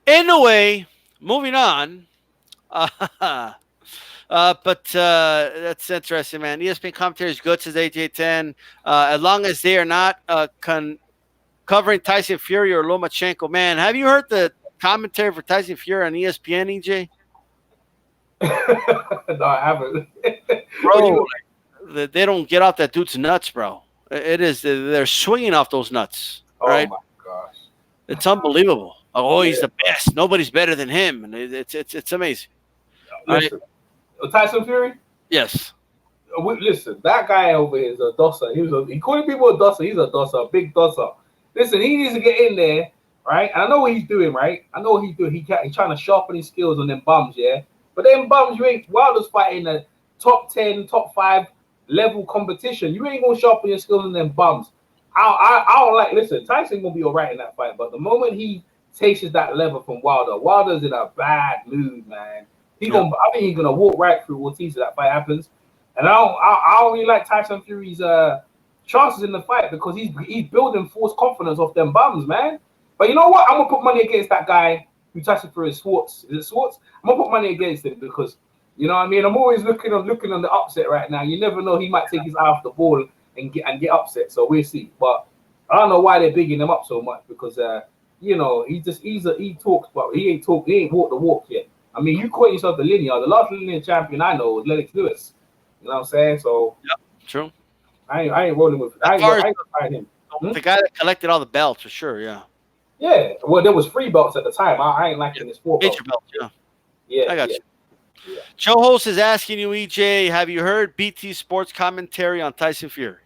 Anyway, moving on. But that's interesting, man. ESPN commentary is good, says AJ10. As long as they are not covering Tyson Fury or Lomachenko. Man, have you heard the commentary for Tyson Fury on ESPN, EJ? No, I haven't. Bro, they don't get off that dude's nuts, bro. They're swinging off those nuts. Oh, right? my gosh. It's unbelievable. Oh, he's the best. Nobody's better than him. And it's amazing. Listen, Tyson Fury? Yes. Listen, that guy over here is a dosser. He calling people a dosser. He's a dosser, a big dosser. Listen, he needs to get in there, right? And I know what he's doing, right? I know what he's doing. He's trying to sharpen his skills on them bums, yeah? But them bums, Wilder's fighting a top 10, top 5 level competition. You ain't going to sharpen your skills on them bums. I don't like, listen, Tyson going to be all right in that fight. But the moment he tastes that level from Wilder's in a bad mood, man. I think he's gonna walk right through Ortiz if that fight happens. And I don't really like Tyson Fury's chances in the fight because he's building false confidence off them bums, man. But you know what? I'm gonna put money against that guy who Tyson Fury is Swartz. Is it Swartz? I'm gonna put money against him because you know what I mean. I'm always looking on the upset right now. You never know, he might take his eye off the ball and get upset. So we'll see. But I don't know why they're bigging him up so much because he talks, but he ain't walked the walk yet. I mean, you call yourself the linear. The last linear champion I know was Lennox Lewis. You know what I'm saying? So yeah, true. I ain't rolling with. I ain't fighting him. The guy that collected all the belts for sure. Yeah. Yeah. Well, there was 3 belts at the time. I ain't liking this 4 belts. Yeah. I got you. Yeah. Joe Host is asking you, EJ, have you heard BT Sports commentary on Tyson Fury?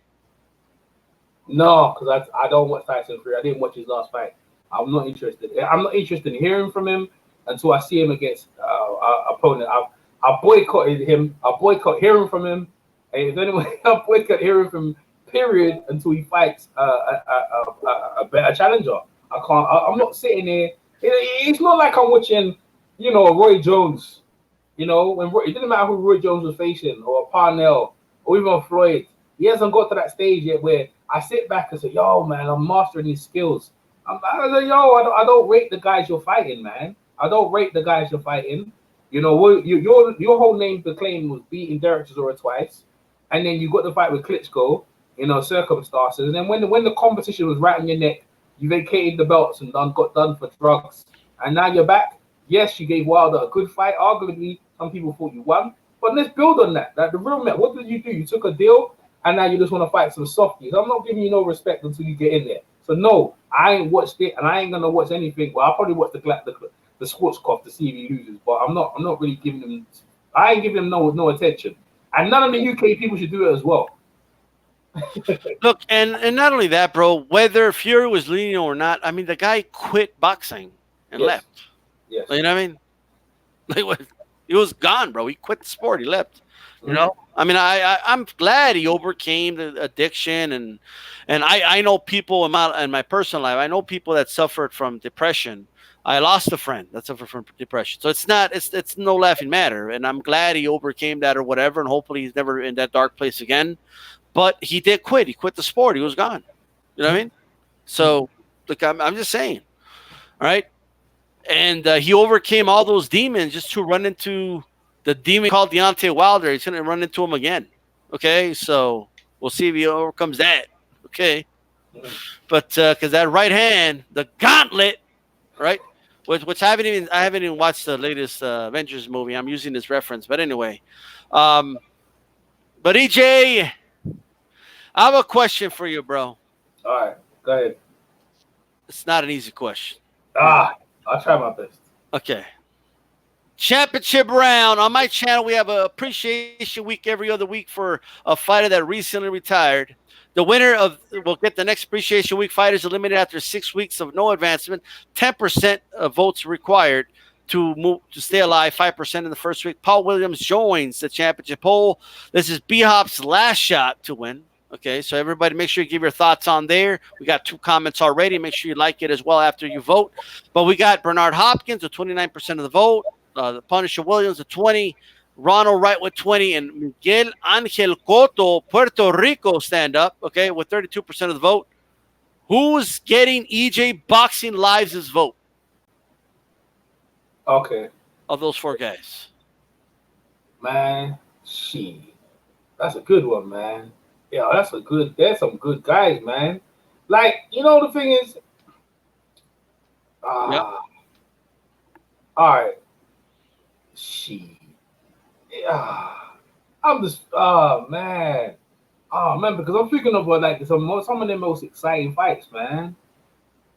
No, because I don't watch Tyson Fury. I didn't watch his last fight. I'm not interested. I'm not interested in hearing from him until I see him against opponent. I boycotted him. I boycott hearing from him. And if anyone, I boycott hearing from him, period, until he fights a better challenger. I can't. I'm not sitting there. It's not like I'm watching, Roy Jones. When it didn't matter who Roy Jones was facing, or Parnell, or even Floyd. He hasn't got to that stage yet where I sit back and say, "Yo, man, I'm mastering these skills." I don't rate the guys you're fighting, man. I don't rate the guys you're fighting. Your whole name to claim was beating Derek Chisora twice, and then you got the fight with Klitschko, circumstances. And then when the competition was right on your neck, you vacated the belts and got done for drugs. And now you're back. Yes, you gave Wilder a good fight. Arguably, some people thought you won. But let's build on that. The real man, what did you do? You took a deal, and now you just want to fight some softies. I'm not giving you no respect until you get in there. So no, I ain't watched it, and I ain't gonna watch anything. Well, I'll probably watch the sports cop to see if he loses, but I'm not really giving him. I ain't giving him no attention, and none of the UK people should do it as well. Look, and not only that, bro. Whether Fury was leading or not, I mean, the guy quit boxing and left. Yes. You know what I mean? Like, he was gone, bro. He quit the sport. He left. You know, I mean, I'm glad he overcame the addiction, and I know people in my personal life. I know people that suffered from depression. I lost a friend that suffered from depression, so it's no laughing matter. And I'm glad he overcame that or whatever, and hopefully he's never in that dark place again. But he did quit. He quit the sport. He was gone. You know what I mean? So look, I'm just saying, all right. And he overcame all those demons just to run into the demon called Deontay Wilder. He's going to run into him again. Okay, so we'll see if he overcomes that. Okay, but because that right hand, the gauntlet, right? which I haven't even watched the latest Avengers movie. I'm using this reference, but anyway, but EJ, I have a question for you, bro. All right, go ahead. It's not an easy question. I'll try my best. Okay. Championship round. On my channel, we have a appreciation week every other week for a fighter that recently retired. The winner of will get the next appreciation week. Fighters eliminated after 6 weeks of no advancement. 10% of votes required to move to stay alive. 5% in the first week. Paul Williams joins the championship poll. This is B-Hop's last shot to win. Okay, so everybody make sure you give your thoughts on there. We got 2 comments already. Make sure you like it as well after you vote. But we got Bernard Hopkins with 29% of the vote. The Punisher Williams with 20, Ronald Wright with 20, and Miguel Angel Cotto, Puerto Rico, stand up, okay, with 32% of the vote. Who's getting EJ Boxing Lives' vote? Okay. Of those 4 guys. Man, that's a good one, man. Yeah, there's some good guys, man. Like, the thing is, all right. Yeah. I'm just, man, because I'm thinking about like some of the most exciting fights, man.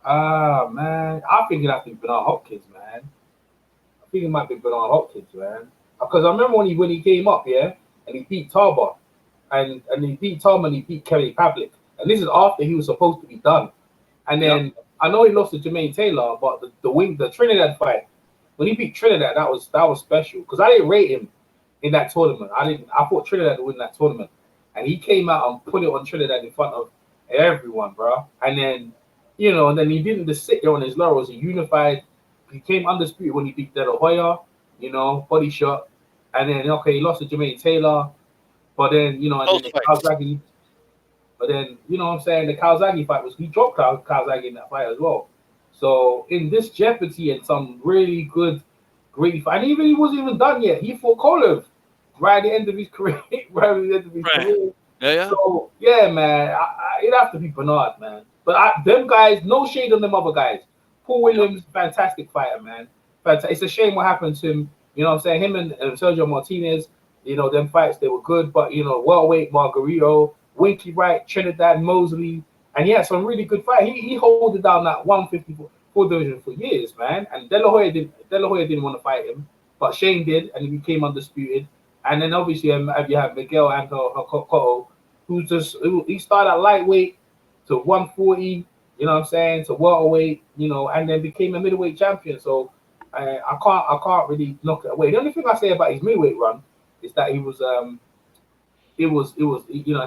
Man, I think it has to be Bernard Hopkins, man. I think it might be Bernard Hopkins, man. Because I remember when he came up, yeah, and he beat Tarver, and he beat Tom and he beat Kelly Pavlik, and this is after he was supposed to be done. And then I know he lost to Jermaine Taylor, but the Trinidad fight, when he beat Trinidad, that was special because I didn't rate him in that tournament. I thought Trinidad would win that tournament, and he came out and put it on Trinidad in front of everyone, bro. And then and then he didn't just sit there on his laurels. He unified. He came undisputed when he beat De La Hoya, body shot, and then he lost to Jermaine Taylor, but then and then the Kawasaki. But then what I'm saying, the Kawasaki fight he dropped Kawasaki in that fight as well. So in this jeopardy and some really good, great fight, and even he wasn't even done yet. He fought Kovalev right at the end of his career. Career. Yeah. So yeah, man, it'd have to be Bernard, man. But them guys, no shade on them other guys. Paul Williams, fantastic fighter, man. It's a shame what happened to him. You know what I'm saying? Him and Sergio Martinez, them fights, they were good. But, welterweight, Margarito, Winky Wright, Trinidad, Mosley. And he had some really good fights. He holded down that 154 division for years, man. And De La Hoya didn't want to fight him. But Shane did, and he became undisputed. And then obviously you have Miguel Angel Cotto, he started at lightweight to 140, to welterweight, and then became a middleweight champion. So I can't really knock it away. The only thing I say about his middleweight run is that he was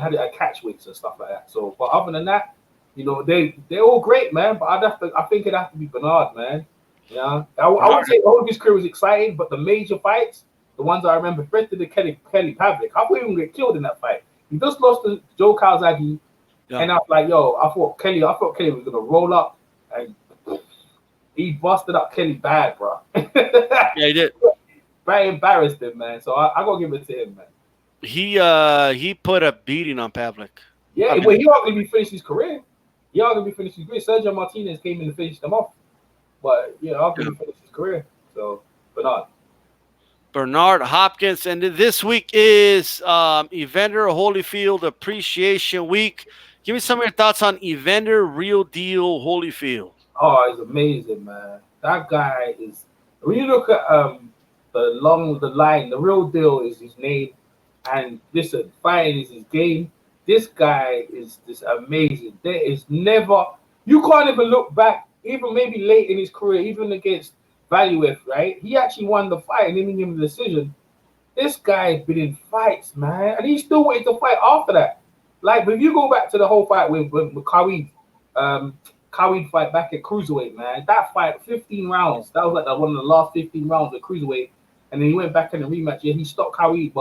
had a catch weights and stuff like that. So, but other than that, they're all great, man. But I think it'd have to be Bernard, man. Yeah, I would say all of his career was exciting, but the major fights, the ones I remember, especially the Kelly Pavlik, I thought he would get killed in that fight. He just lost to Joe Kawasaki, and I was like, I thought Kelly was gonna roll up, and he busted up Kelly bad, bro. Yeah, he did. Very embarrassed him, man. So I gotta give it to him, man. He put a beating on Pavlik. Yeah, well, he arguably finished his career. Sergio Martinez came in to finish them off. But arguably finished his career. So Bernard Hopkins, and this week is Evander Holyfield Appreciation Week. Give me some of your thoughts on Evander Real Deal Holyfield. Oh, he's amazing, man. That guy is. When you look at the line, the Real Deal is his name, and listen, fighting is his game. This guy is just amazing. There is never, you can't even look back, even maybe late in his career, even against Valuev, right? He actually won the fight and didn't give him the decision. This guy's been in fights, man, and he still wanted to fight after that. Like, but if you go back to the whole fight with Khalid, Khalid fight back at cruiserweight, man, that fight, 15 rounds, that was like one of the last 15 rounds at cruiserweight, and then he went back in the rematch. Yeah, he stopped Khalid,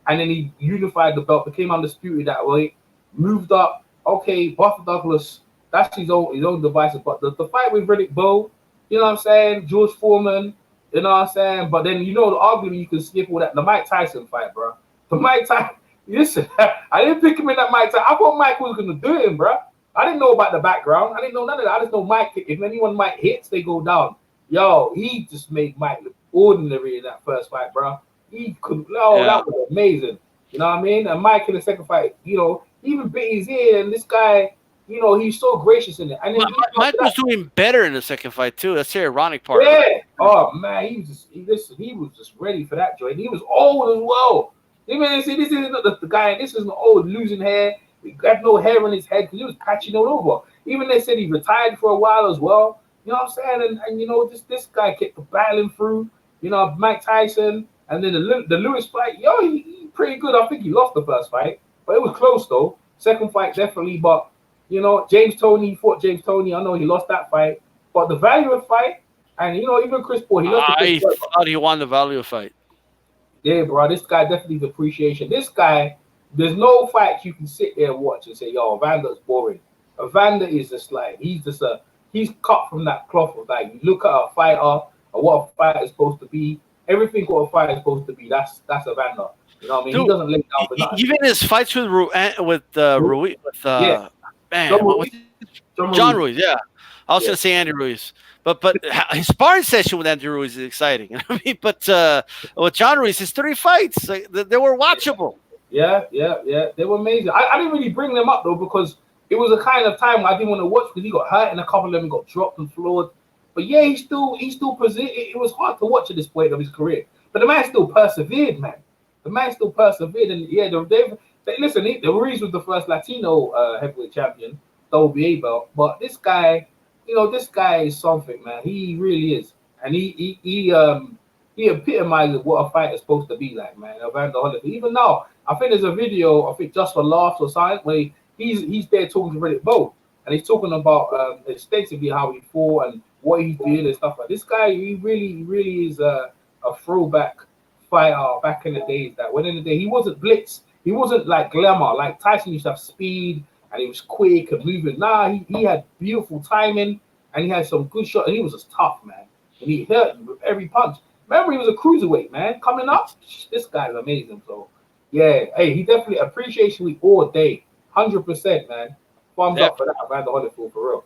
and then he unified the belt, became undisputed that way, moved up. Okay, Buster Douglas, that's his own devices. But the fight with Riddick Bowe, you know what I'm saying? George Foreman, you know what I'm saying? But then, the argument you can skip all that. The Mike Tyson fight, bro. The Mike Tyson, listen, I didn't pick him in that Mike Tyson. I thought Mike was going to do him, bro. I didn't know about the background. I didn't know none of that. I just know Mike, if anyone Mike hits, they go down. Yo, he just made Mike look ordinary in that first fight, bro. He could, that was amazing. You know what I mean? And Mike in the second fight, he even bit his ear, and this guy, he's so gracious in it. And then Mike was doing better in the second fight too. That's the ironic part. Yeah. Oh man, he was just ready for that joint. He was old as well. See, this isn't the guy. This isn't old, losing hair. He got no hair on his head because he was patching all over. Even they said he retired for a while as well. You know what I'm saying? And this guy kept battling through. Mike Tyson, and then the Lewis fight. He pretty good. I think he lost the first fight, but it was close though. Second fight definitely, but James Toney fought James Toney. I know he lost that fight, but the value fight, and even Chris Paul, he lost. I thought he won the value fight. Yeah, bro, this guy definitely the appreciation. This guy, there's no fight you can sit there and watch and say, "Yo, Evander's boring." Evander is just like he's cut from that cloth of like you look at a fighter and what a fighter is supposed to be. Everything what a fighter is supposed to be. That's Evander. You know what I mean? Dude, he doesn't lay down for nothing. Even his fights with Ruiz, John Ruiz. Yeah, I was gonna say Andy Ruiz. But his sparring session with Andy Ruiz is exciting. I mean, but with John Ruiz, his 3 fights, they were watchable. Yeah, they were amazing. I didn't really bring them up though because it was a kind of time I didn't want to watch because he got hurt and a couple of them got dropped and floored. But yeah, he still it was hard to watch at this point of his career. But the man still persevered, man. The man still persevered, and yeah, listen. The Ruiz was the first Latino heavyweight champion, the WBA belt. But this guy. This guy is something, man. He really is, and he epitomizes what a fighter is supposed to be like, man. Evander Holyfield. Even now, I think there's a video. I think Just for Laughs or something where he's there talking to Riddick Bowe, and he's talking about extensively how he fought and what he did and stuff like. This guy, he really is a throwback fighter back in the days. That when in the day he wasn't blitz, he wasn't like glamour. Like Tyson used to have speed. And he was quick and moving. He had beautiful timing, and he had some good shots. And he was just tough, man. And he hurt you with every punch. Remember, he was a cruiserweight, man. Coming up, this guy's amazing. So, yeah, hey, he definitely appreciation week all day, 100%, man. Thumbs up for that, Evander Holyfield, for real.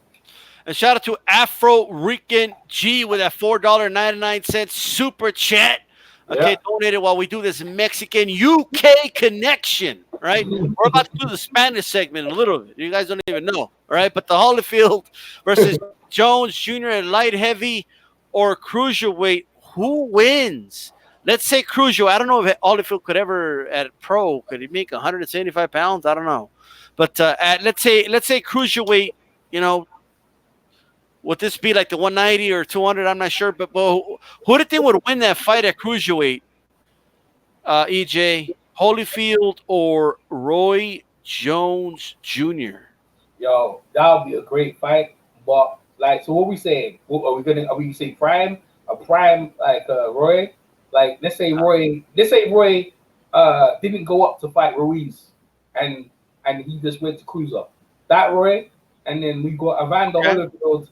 And shout out to Afro Rican G with that $4.99 super chat. Okay, donated while we do this Mexican UK connection, right? We're about to do the Spanish segment in a little bit. You guys don't even know, all right? But the Holyfield versus Jones Jr. at light heavy or cruiserweight, who wins? Let's say cruiserweight. I don't know if Holyfield could ever at pro. Could he make 175 pounds? I don't know. But let's say cruiserweight. Would this be like the 190 or 200? I'm not sure. But who do you think would win that fight at cruiserweight? EJ, Holyfield or Roy Jones Jr.? Yo, that would be a great fight. But so what we saying? Are we saying prime? A prime like Roy? Like let's say Roy didn't go up to fight Ruiz, and he just went to cruiser. That Roy, and then we got Evander Holyfield.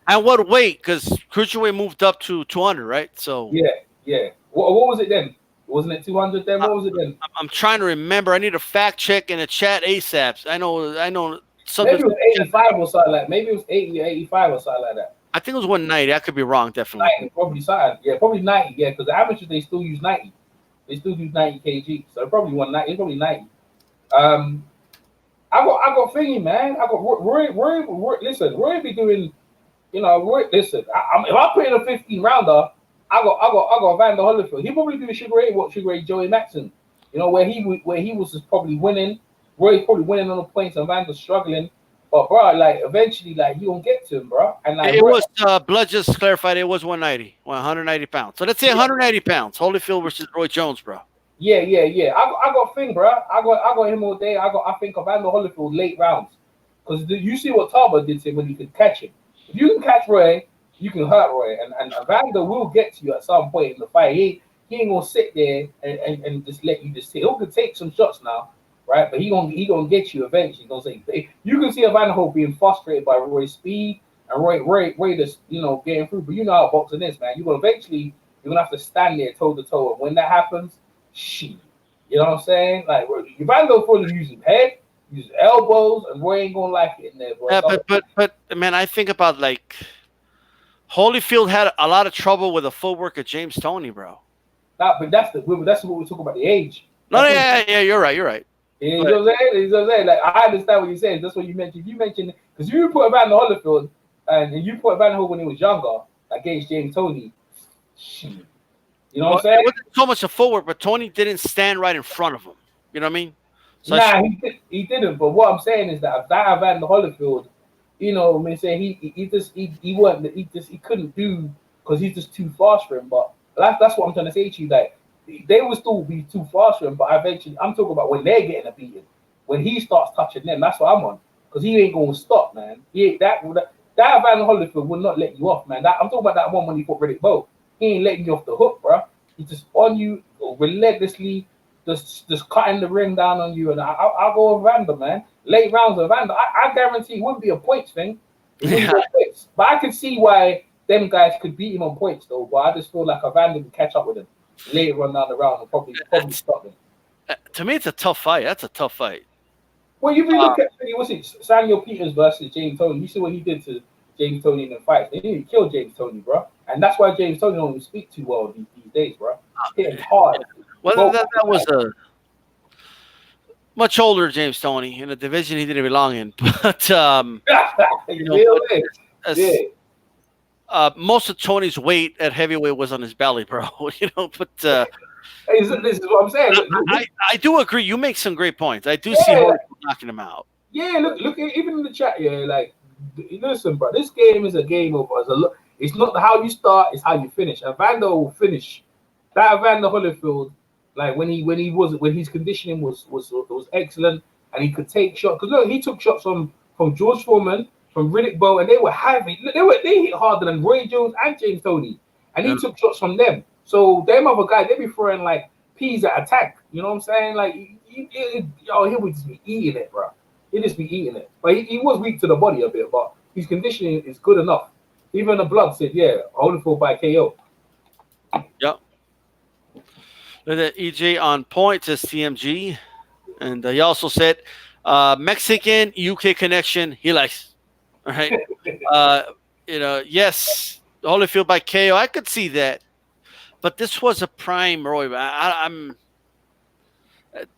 And what weight? Because cruiserweight moved up to 200, right? So yeah. What was it then? Wasn't it 200 then? What was it then? I'm trying to remember. I need a fact check in the chat ASAP. I know. Maybe it was 85 or something like that. Maybe it was 80 or 85 or something like that. I think it was 190. I could be wrong, definitely. 90, probably something. Yeah, probably 90. Yeah, because the amateurs they still use 90. They still use 90 kg. So probably 190. It's probably 90. I got thingy, man. I got Roy. Listen, Roy be doing. Roy. Listen, if I put in a 15 rounder, I got Evander Holyfield. He probably do the Sugar Ray Joey Maxson. Where he was just probably winning. Roy probably winning on the points, and Vander's struggling. But bro, eventually, he gonna get to him, bro. And it was blood just clarified. It was 190 pounds. So let's say 190 pounds. Holyfield versus Roy Jones, bro. Yeah. I got thing, bro. I got him all day. I think Evander Holyfield late rounds, because you see what Taba did to him when you could catch him. If you can catch Roy, you can hurt Roy, and Evander will get to you at some point in the fight. He ain't gonna sit there and just let you just sit. He can take some shots now, right? But he gonna get you eventually. Gonna say you can see Evander Holyfield being frustrated by Roy's speed and Roy just getting through. But you know how boxing is, man. You're gonna have to stand there toe to toe, and when that happens, shit. You know what I'm saying? Evander Holyfield use his head, use his elbows, and Roy ain't gonna like it in there, bro. Yeah, but man, I think about Holyfield had a lot of trouble with the footwork of James Toney, bro. But that's what we're talking about, the age. No, yeah, you're right. Yeah, you know what I'm saying? You know what I'm saying? Like, I understand what you're saying. That's what you mentioned. You mentioned because you put Evander Holyfield and you put Evander Holyfield when he was younger against James Toney. You know what I'm saying? It wasn't so much a footwork, but Toney didn't stand right in front of him. You know what I mean? So he didn't. But what I'm saying is that Evander Holyfield, you know, I mean, saying he couldn't do because he's just too fast for him. But that's what I'm trying to say to you. Like they will still be too fast for him, but eventually, I'm talking about when they're getting a beating, when he starts touching them. That's what I'm on because he ain't going to stop, man. That Evander Holyfield will not let you off, man. I'm talking about that one when he fought Riddick Bowe. He ain't letting you off the hook, bro. He's just on you relentlessly. Just cutting the ring down on you, and I'll go with Evander, man. Late rounds of Evander, I guarantee it wouldn't be a points thing. Points. But I can see why them guys could beat him on points, though. But I just feel like Evander would catch up with him later on down the round and probably stop him. To me, it's a tough fight. That's a tough fight. Well, you look at what's it, Samuel Peters versus James Toney. You see what he did to James Toney in the fight. They didn't kill James Toney, bro, and that's why James Toney don't even speak too well these days, bro. Hitting hard. Well, that was a much older James Toney in a division he didn't belong in. But most of Tony's weight at heavyweight was on his belly, bro. But this is what I'm saying. I do agree. You make some great points. I do see Holyfield knocking him out. Yeah, look, even in the chat. Yeah, like listen, bro. This game is a game of it's not how you start, it's how you finish. Evander will finish. That Evander Holyfield. Like when his conditioning was excellent and he could take shots. Because look, he took shots from George Foreman, from Riddick Bowe, and they were heavy. They hit harder than Roy Jones and James Toney, and he took shots from them. So them other guys, they be throwing like peas at attack. You know what I'm saying? Like he would just be eating it, bro. He'd just be eating it. But he was weak to the body a bit, but his conditioning is good enough. Even the blood said, Holyfield by KO. Yep. EJ on point, says TMG. And he also said, Mexican UK connection, he likes. All right. Yes, Holyfield by KO. I could see that. But this was a prime Roy.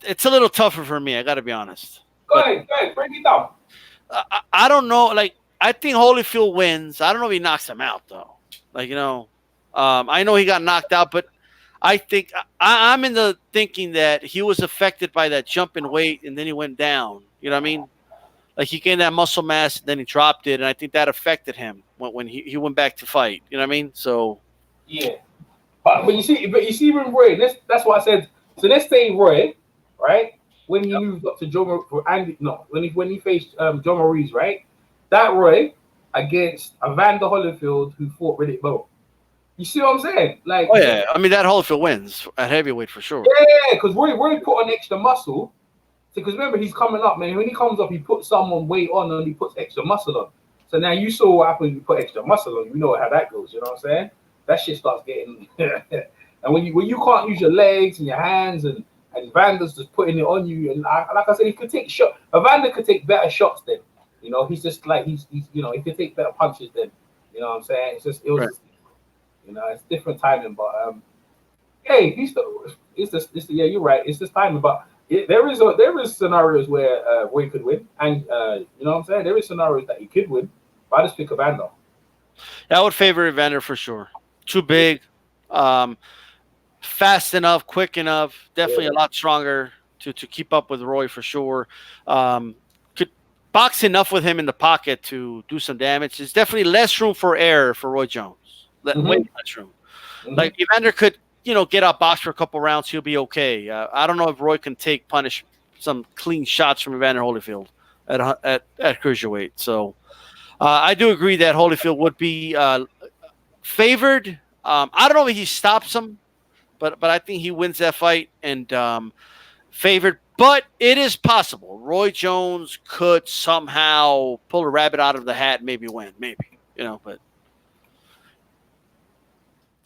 It's a little tougher for me, I got to be honest. Go ahead, break it down. I don't know. Like, I think Holyfield wins. I don't know if he knocks him out, though. Like, I know he got knocked out, but I think I'm in the thinking that he was affected by that jump in weight and then he went down. You know what I mean? Like he gained that muscle mass and then he dropped it, and I think that affected him when he went back to fight. You know what I mean? So yeah, but you see with Roy, that's what I said. So let's say Roy, right? When he moved up to when he faced John Maurice, right? That Roy against Evander Holyfield who fought Riddick Bowe. You see what I'm saying? Like, oh yeah, I mean that Holyfield wins at heavyweight for sure. Yeah, because Roy put on extra muscle. Because remember, he's coming up, man. When he comes up, he puts someone weight on and he puts extra muscle on. So now you saw what happened when you put extra muscle on. You know how that goes. You know what I'm saying? That shit starts getting. And when you can't use your legs and your hands and Vander's just putting it on you, and like I said, he could take shots. Evander could take better shots than. He's just like he's he could take better punches than. You know what I'm saying? It was. Right. It's different timing, but hey, you're right. It's just timing, but there is scenarios where Roy could win, and you know what I'm saying. There is scenarios that he could win, but I just pick Evander. I would favor Evander for sure. Too big, fast enough, quick enough. Definitely a lot stronger to keep up with Roy for sure. Could box enough with him in the pocket to do some damage. There's definitely less room for error for Roy Jones. Way much room. Like Evander could, get out box for a couple rounds, he'll be okay. I don't know if Roy can punish some clean shots from Evander Holyfield at cruiserweight. So I do agree that Holyfield would be favored. I don't know if he stops him, but I think he wins that fight and favored. But it is possible Roy Jones could somehow pull a rabbit out of the hat, and maybe win, but.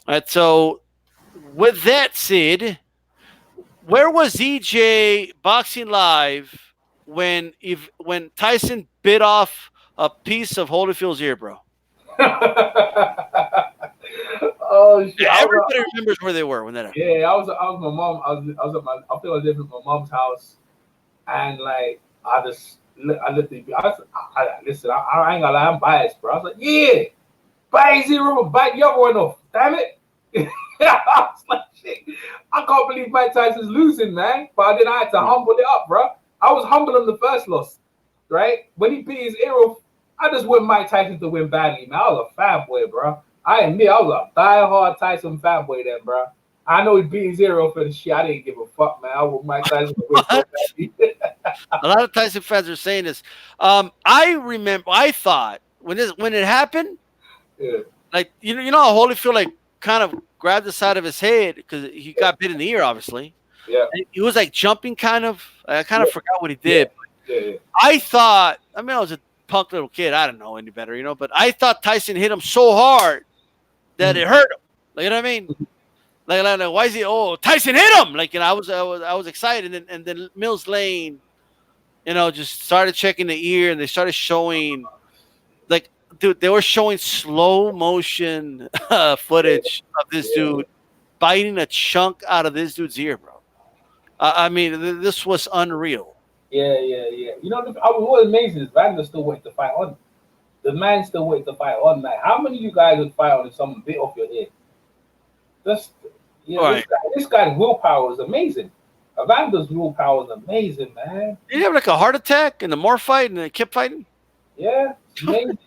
All right, so with that said, where was EJ Boxing Live when Tyson bit off a piece of Holyfield's ear, bro? Oh shit! Everybody remembers where they were when that happened. Yeah, I was my mom. I was at my. I feel I lived at my mom's house, and like I looked at. Listen. I ain't gonna lie. I'm biased, bro. I was like, yeah, bite 0, bite the other one off. Damn it! I was like, shit. I can't believe Mike Tyson's losing, man. But then I had to humble it up, bro. I was humble on the first loss, right? When he beat his ear off, I just want Mike Tyson to win badly, man. I was a fanboy, bro. I admit, I was a diehard Tyson fanboy then, bro. I know he beat his ear off for the shit. I didn't give a fuck, man. I want Mike Tyson to win so badly. A lot of Tyson fans are saying this. I thought when it happened, Yeah. like you know how Holyfield like kind of grabbed the side of his head because he got bit in the ear, obviously. Yeah. And he was like jumping, kind of. I kind of forgot what he did. Yeah. I thought. I mean, I was a punk little kid. I don't know any better, you know. But I thought Tyson hit him so hard that it hurt him. Like, you know what I mean? Like, why is he? Oh, Tyson hit him! Like, you know, I was excited, and then Mills Lane, you know, just started checking the ear, and they started showing, like, dude, they were showing slow motion footage of this dude biting a chunk out of this dude's ear, bro. I mean, this was unreal. Yeah. You know, what amazing is Evander still waiting to fight on. The man still waiting to fight on, man. How many of you guys would fight on if someone bit off your ear? This guy's willpower is amazing. Evander's willpower is amazing, man. Did he have like a heart attack in the Moore fight and they kept fighting? Yeah, it's amazing.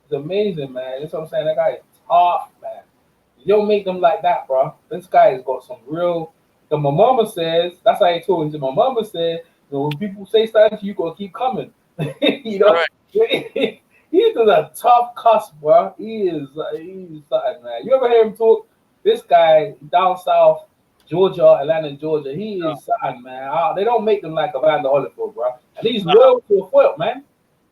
It's amazing, man. That's what I'm saying. That guy is tough, man. You don't make them like that, bro. This guy has got some real. My mama says, that's how I told him. My mama said, you know, when people say stuff, you gotta keep coming. You know, right. He's a tough cuss, bro. He's something, man. You ever hear him talk? This guy down south, Georgia, Atlanta, Georgia, he is something, man. They don't make them like Evander Holyfield, bro. And he's loyal to a fault, man.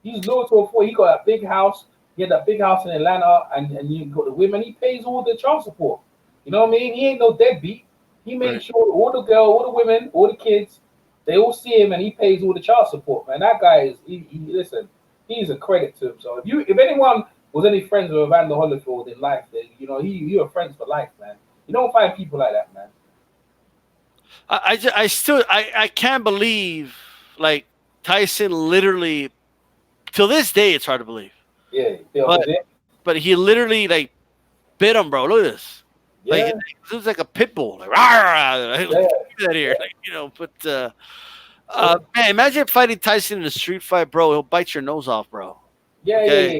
He's loyal to a fault. He got a big house. He had that big house in Atlanta, and you got the women. He pays all the child support. You know what I mean? He ain't no deadbeat. He makes sure all the girls, all the women, all the kids, they all see him, and he pays all the child support, man. That guy is, listen, he's a credit to him. So if anyone was any friends with Evander Holyfield in life, then, you know, you're friends for life, man. You don't find people like that, man. I can't believe, like, Tyson literally, till this day, it's hard to believe. Yeah. But he literally, like, bit him, bro. Look at this. Yeah. Like, it was like a pit bull. Like, that here. Like, you know, but, man, imagine fighting Tyson in a street fight, bro. He'll bite your nose off, bro. Yeah.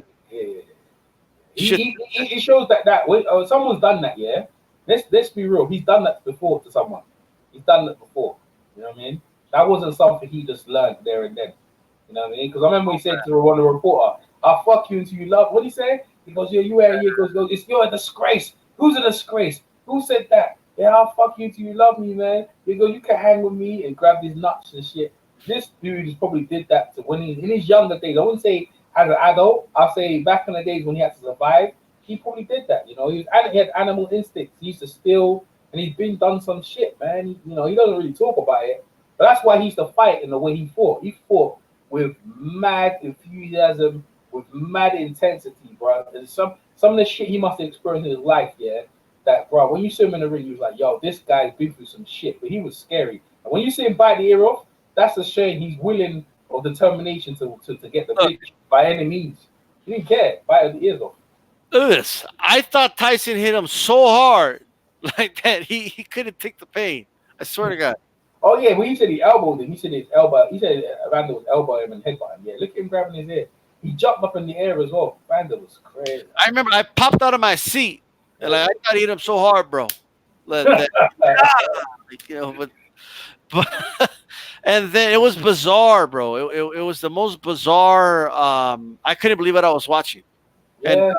He shows that when someone's done that, yeah. Let's be real. He's done that before to someone. He's done that before. You know what I mean? That wasn't something he just learned there and then. You know what I mean? Because I remember he said to one of the reporter, "I'll fuck you until you love." What did he say? He goes, "Yeah, you are here." Goes, "It's you're a disgrace." Who's a disgrace? Who said that? Yeah, I'll fuck you till you love me, man. You go, you can hang with me and grab these nuts and shit. This dude probably did that to when he in his younger days. I wouldn't say as an adult. I'll say back in the days when he had to survive, he probably did that. You know, he had animal instincts. He used to steal, and he's been done some shit, man. You know, he doesn't really talk about it, but that's why he used to fight in the way he fought. He fought with mad enthusiasm, with mad intensity, bro. And some of the shit he must have experienced in his life, yeah. That, bro, when you see him in the ring, he was like, yo, this guy's been through some shit, but he was scary. And when you see him bite the ear off, that's a shame. He's willing or determination to get the victory by any means. He didn't care. Bite the ears off. Look at this. I thought Tyson hit him so hard like that he couldn't take the pain. I swear to God. Oh, yeah, when he said he elbowed him, he said his elbow. He said Evander was elbowing him and headbutting him. Yeah, look at him grabbing his ear. He jumped up in the air as well. Evander was crazy. I remember I popped out of my seat. And like, I thought he hit him so hard, bro. You know, but and then it was bizarre, bro. It was the most bizarre. I couldn't believe what I was watching, and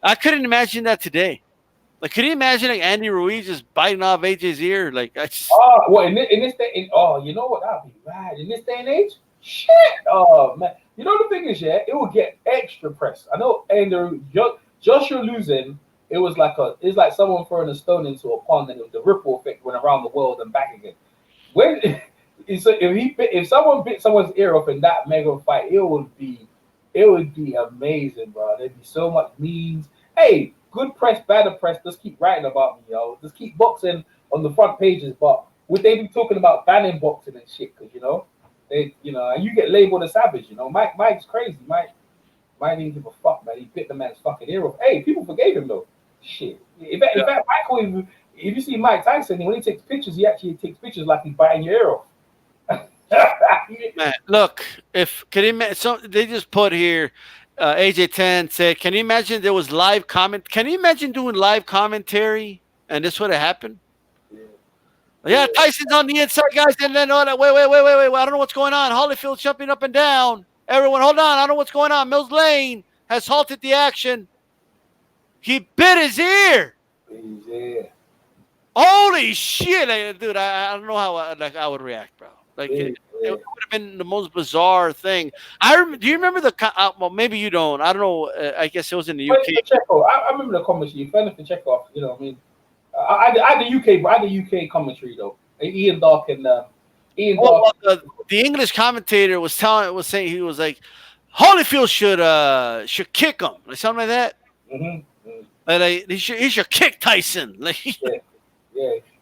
I couldn't imagine that today. Like, could you imagine like Andy Ruiz just biting off AJ's ear? Like, I just. Oh, well, in this day, you know what? That'd be bad in this day and age. Shit. Oh man, you know the thing is, yeah, it will get extra press. I know, and Joshua losing. It was like someone throwing a stone into a pond, and the ripple effect went around the world and back again. If someone bit someone's ear off in that mega fight, it It would be amazing, bro. There'd be so much memes. Hey, good press, bad press. Just keep writing about me, yo. Just keep boxing on the front pages. But would they be talking about banning boxing and shit? Because and you get labeled a savage. Mike's crazy. Mike didn't give a fuck, man. He bit the man's fucking ear off. Hey, people forgave him though. Shit. In fact, Michael, if you see Mike Tyson, when he takes pictures, he actually takes pictures like he's biting your ear off. Man, look, so they just put here, AJ10 said, can you imagine there was live comment? Can you imagine doing live commentary and this would have happened? Yeah, Tyson's on the inside, guys, and then wait, I don't know what's going on. Holyfield jumping up and down. Everyone, hold on, I don't know what's going on. Mills Lane has halted the action. He bit his ear. Holy shit, dude! I don't know how I would react, bro. Like it would have been the most bizarre thing. Do you remember well, maybe you don't. I don't know. I guess it was in the UK. I remember the commentary. Fairness to Chekhov, what I mean. I had the UK commentary though. Ian Dark and Ian Dark. The English commentator was saying he was like, Holyfield should kick him, like something like that. Like he should kick Tyson. Like he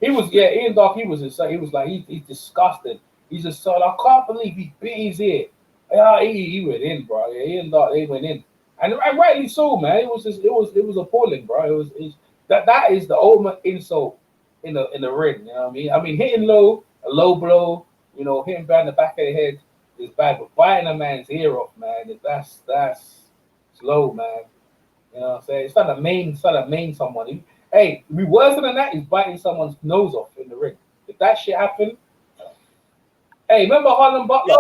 was Ian Dark. He was like he's disgusted. He's just so I can't believe he bit his ear. Yeah, he went in, bro. Yeah, Ian Dark, they went in, and rightly so, man. It was appalling, bro. That is the ultimate insult in the ring. You know what I mean? I mean, hitting low, a low blow, hitting behind the back of the head is bad, but biting a man's ear off, man, that's slow, man. You know what I'm saying? It's not a main someone. Hey, be worse than that is biting someone's nose off in the ring. If that shit happened, hey, remember Harlem Butler?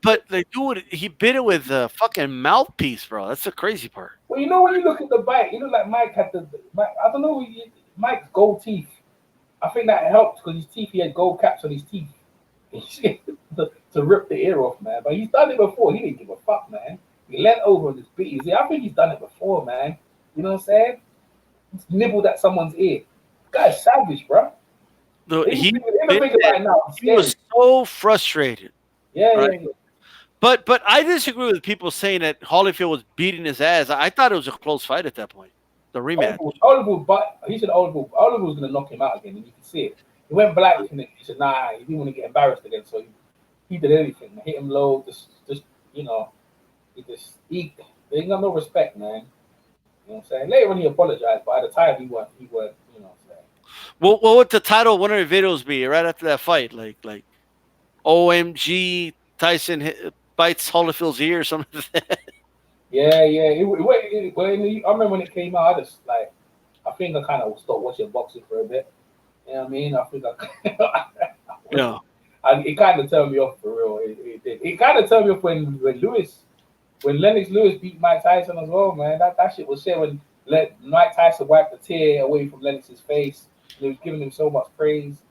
But they do it. He bit it with a fucking mouthpiece, bro. That's the crazy part. Well, when you look at the bite, like Mike had I don't know, Mike's gold teeth. I think that helped because his teeth, he had gold caps on his teeth to rip the ear off, man. But he's done it before. He didn't give a fuck, man. He leant over and just bit his ear. I think he's done it before, man. You know what I'm saying? He's nibbled at someone's ear. This guy's savage, bro. He was so frustrated. Yeah, right? yeah. But I disagree with people saying that Holyfield was beating his ass. I thought it was a close fight at that point. The rematch. He said Oliver was going to knock him out again, and you can see it. He went black with him. He said, nah, he didn't want to get embarrassed again, so he did everything. Hit him low, he ain't got no respect, man. You know what I'm saying? Later when he apologized, but at the time he weren't, you know what I'm saying? What would the title of one of the videos be right after that fight? Like OMG, Tyson bites Holyfield's ear or something like that? Yeah. I remember when it came out, I think I kind of stopped watching boxing for a bit. You know what I mean? I think it kind of turned me off for real. It kind of turned me off when Lennox Lewis beat Mike Tyson as well, man. That shit was shit when Mike Tyson wiped the tear away from Lennox's face. And he was giving him so much praise.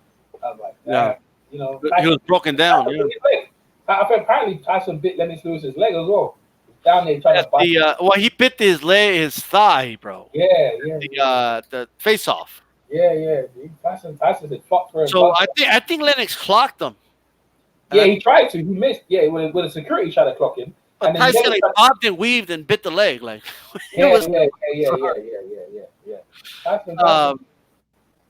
I was like, he was broken down. Yeah. I think apparently Tyson bit Lennox Lewis's leg as well. Down there trying to bite. He bit his thigh, bro. Yeah. The face off. Yeah. Tyson said fuck for him. So I think Lennox clocked him. Yeah, he tried to. He missed. Yeah, with a security trying to clock him. But Tyson bobbed and weaved and bit the leg. Like yeah. Tyson.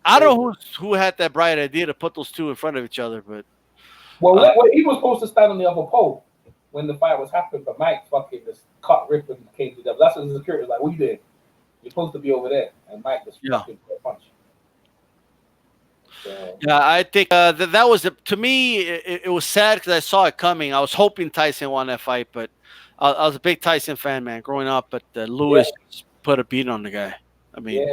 I don't know who had that bright idea to put those two in front of each other, but he was supposed to stand on the other pole when the fight was happening, but Mike fucking just cut rip and came to them. That's what the security was like. What you doing? You're supposed to be over there, and Mike just fucking put a punch. So, yeah, I think that was to me. It was sad because I saw it coming. I was hoping Tyson won that fight, but I was a big Tyson fan, man, growing up. But Lewis put a beat on the guy. I mean,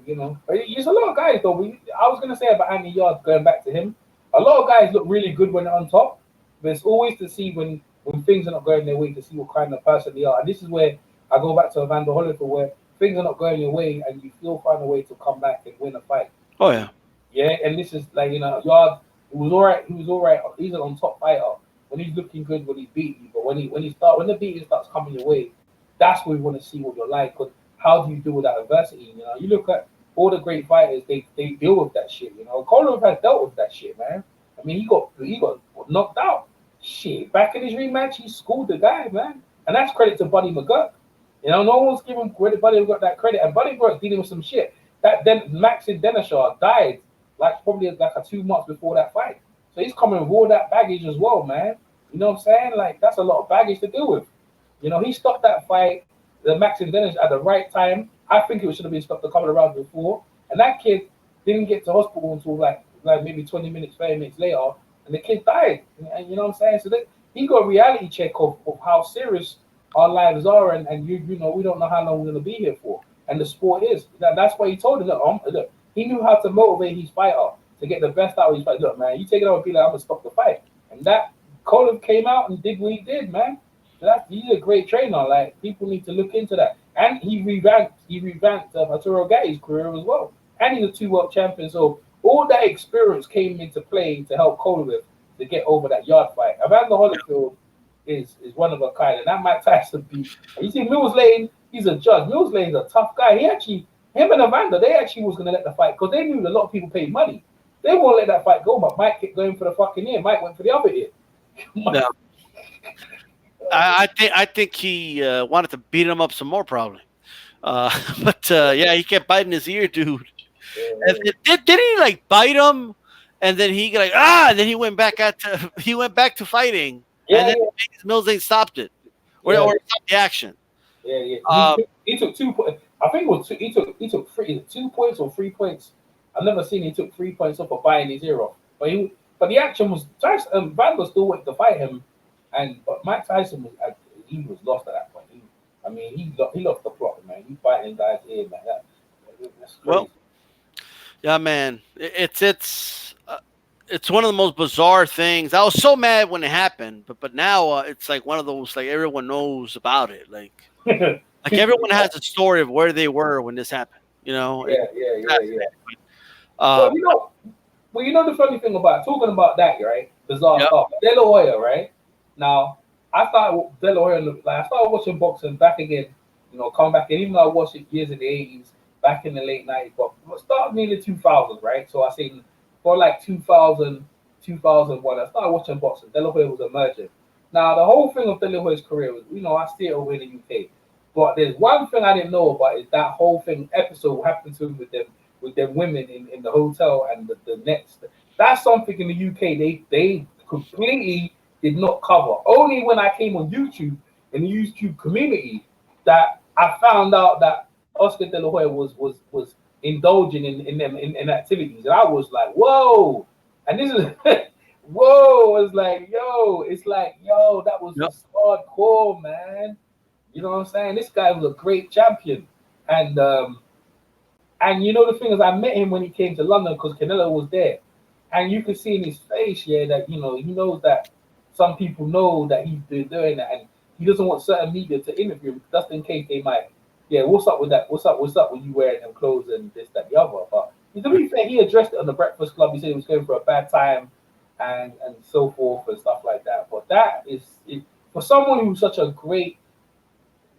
there's a lot of guys though. I was gonna say about Andy Yarde, going back to him. A lot of guys look really good when they're on top, but it's always to see when things are not going their way, to see what kind of person they are. And this is where I go back to Evander Holyfield, where things are not going your way, and you still find a way to come back and win a fight. Oh yeah. Yeah, and this is like Yarde. He was all right. He's an on top fighter when he's looking good when he's beating you. But when the beating starts coming your way, that's where we want to see what you're like. Because how do you deal with that adversity? You look at all the great fighters. They deal with that shit. Kovalev has dealt with that shit, man. I mean, he got knocked out. Shit, back in his rematch, he schooled the guy, man. and that's credit to Buddy McGurk. You know, no one's giving credit. Buddy got that credit, and Buddy McGurk dealing with some shit. That then Maxine Denishar died like probably like a 2 months before that fight, so he's coming with all that baggage as well, man. You know what I'm saying? Like that's a lot of baggage to deal with. You know, he stopped that fight, the Maxine Dennis at the right time. I think it should have been stopped a couple of rounds before, and that kid didn't get to hospital until like maybe 20 minutes, 30 minutes later, and the kid died. And you know what I'm saying? So he got a reality check of how serious our lives are, and you know we don't know how long we're gonna be here for, and the sport is. That's why he told him, look, he knew how to motivate his fighter to get the best out of his fight. Look, man, you take it out and be like, I'm gonna stop the fight, and that Kovalev came out and did what he did, man. So he's a great trainer. Like people need to look into that, and he revamped Arturo Gatti's career as well, and he's a 2 world champion. So all that experience came into play to help Kovalev to get over that Yarde fight. Evander Holyfield is one of a kind, and that Mike Tyson beat. You see, Mills Lane, he's a judge. Mills Lane's a tough guy. Him and Evander, they actually was gonna let the fight because they knew a lot of people paid money. They won't let that fight go, but Mike kept going for the fucking ear. Mike went for the other ear. No. I think he wanted to beat him up some more, probably. But yeah, he kept biting his ear, dude. Yeah. Didn't he like bite him, and then he like and then he went back to fighting, and then Mills ain't stopped it, or stopped the action. Yeah. He took 2 points. I think it was he took 2 points or 3 points. I've never seen he took 3 points off for biting his ear off. But the action was Vander still went to fight him, but Mike Tyson was lost at that point. He lost the plot, man. He fighting guys ear, man. That's crazy. Well, yeah, man. It's one of the most bizarre things. I was so mad when it happened, but now it's like one of those like everyone knows about it. Like everyone has a story of where they were when this happened. You know. Yeah. You know the funny thing about talking about that, right? Bizarre stuff. De La Hoya, right? Now, I started De La Hoya. I started watching boxing back again. You know, come back in. Even though I watched it years in the 80s, back in the late 90s, but started nearly 2000s, right? So I say for like 2000, 2001, I started watching boxing. De La Hoya was emerging. Now, the whole thing of De La Hoya's career was, you know, I see it over in the UK. But there's one thing I didn't know about is that whole thing episode happened to him with them women in the hotel and the next. That's something in the UK they completely did not cover. Only when I came on YouTube, in the YouTube community, that I found out that Oscar De La Hoya was indulging in activities. And I was like, whoa. And this is whoa, it's like, yo, that was just hardcore, man. You know what I'm saying? This guy was a great champion. And you know the thing is, I met him when he came to London because Canelo was there. And you could see in his face, that, you know, he knows that some people know that he's been doing that. And he doesn't want certain media to interview him just in case they might, what's up with that? What's up with you wearing them clothes and this, that, the other? But to be fair, he addressed it on the Breakfast Club. He said he was going for a bad time and so forth and stuff like that. But that is, for someone who's such a great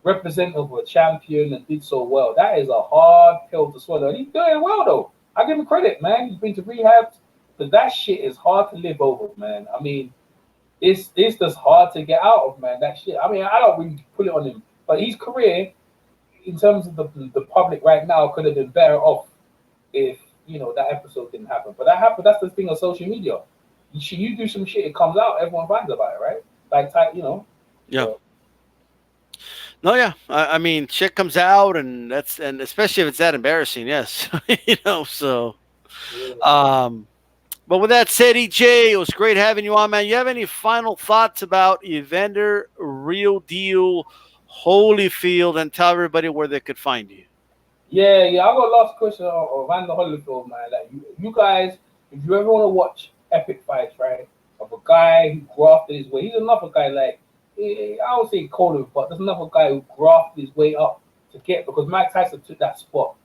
representative of a champion and did so well, that is a hard pill to swallow. And he's doing well, though. I give him credit, man. He's been to rehab, but that shit is hard to live over, man. I mean, it's just hard to get out of, man. That shit. I mean, I don't really put it on him, but his career, in terms of the public right now, could have been better off if, you know, that episode didn't happen. But that happened. That's the thing of social media. You do some shit, it comes out, everyone finds about it, right? Like, you know. Yeah. So. No, yeah. I mean, shit comes out, and especially if it's that embarrassing, yes. You know, so. Yeah. But with that said, EJ, it was great having you on, man. You have any final thoughts about Evander, Real Deal, Holyfield, and tell everybody where they could find you? Yeah. I got a last question on Evander Holyfield, man. Like, you guys, if you ever want to watch epic fights, right, of a guy who grafted his way, he's another guy like, I don't say Kovalev, but there's another guy who grafted his way up to get, because Mike Tyson took that spot.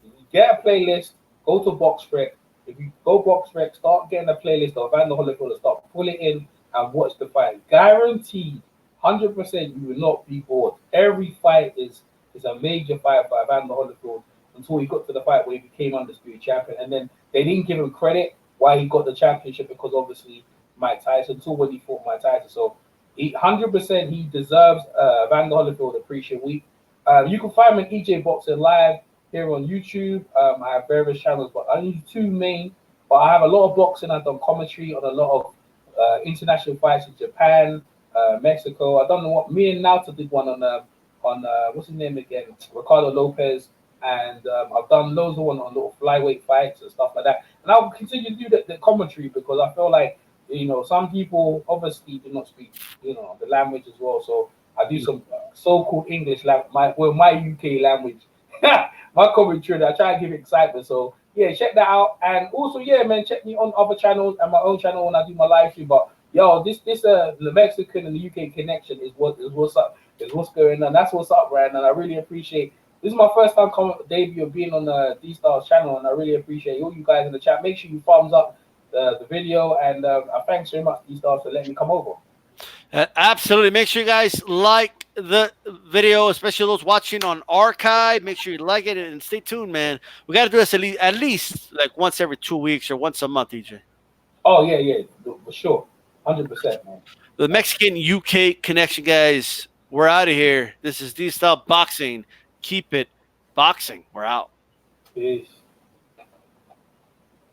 You get a playlist, go to BoxRec. If you go BoxRec, start getting a playlist of Evander Holyfield and start pulling in and watch the fight. Guaranteed, 100% you will not be bored. Every fight is a major fight for Evander Holyfield until he got to the fight where he became undisputed champion. And then they didn't give him credit why he got the championship, because obviously Mike Tyson, until when he fought Mike Tyson. So 100% he deserves Evander Holyfield Appreciation Week. You can find me on EJ Boxing Live here on YouTube. I have various channels, but I use two main. But I have a lot of boxing. I've done commentary on a lot of international fights in Japan, Mexico. I don't know what me and Nauta did one on what's his name again, Ricardo Lopez, and I've done loads of one on little flyweight fights and stuff like that. And I'll continue to do the commentary because I feel like some people obviously do not speak the language as well. So I do some so-called English language, my UK language, my commentary. I try and give it excitement. So yeah, check that out. And also, yeah, man, check me on other channels and my own channel when I do my live stream. But yo, this the Mexican and the UK connection is what's up, is what's going on. That's what's up, right? And I really appreciate. This is my first time debut of being on the DStyle's channel, and I really appreciate all you guys in the chat. Make sure you thumbs up the video, and thanks very much, DStyles, for letting me come over. Absolutely. Make sure you guys like the video, especially those watching on archive. Make sure you like it and stay tuned, man. We got to do this at least like once every 2 weeks or once a month, EJ. Oh, yeah, for sure. 100%, man. The Mexican UK connection, guys. We're out of here. This is DStyleBoxing. Keep it boxing. We're out. Peace.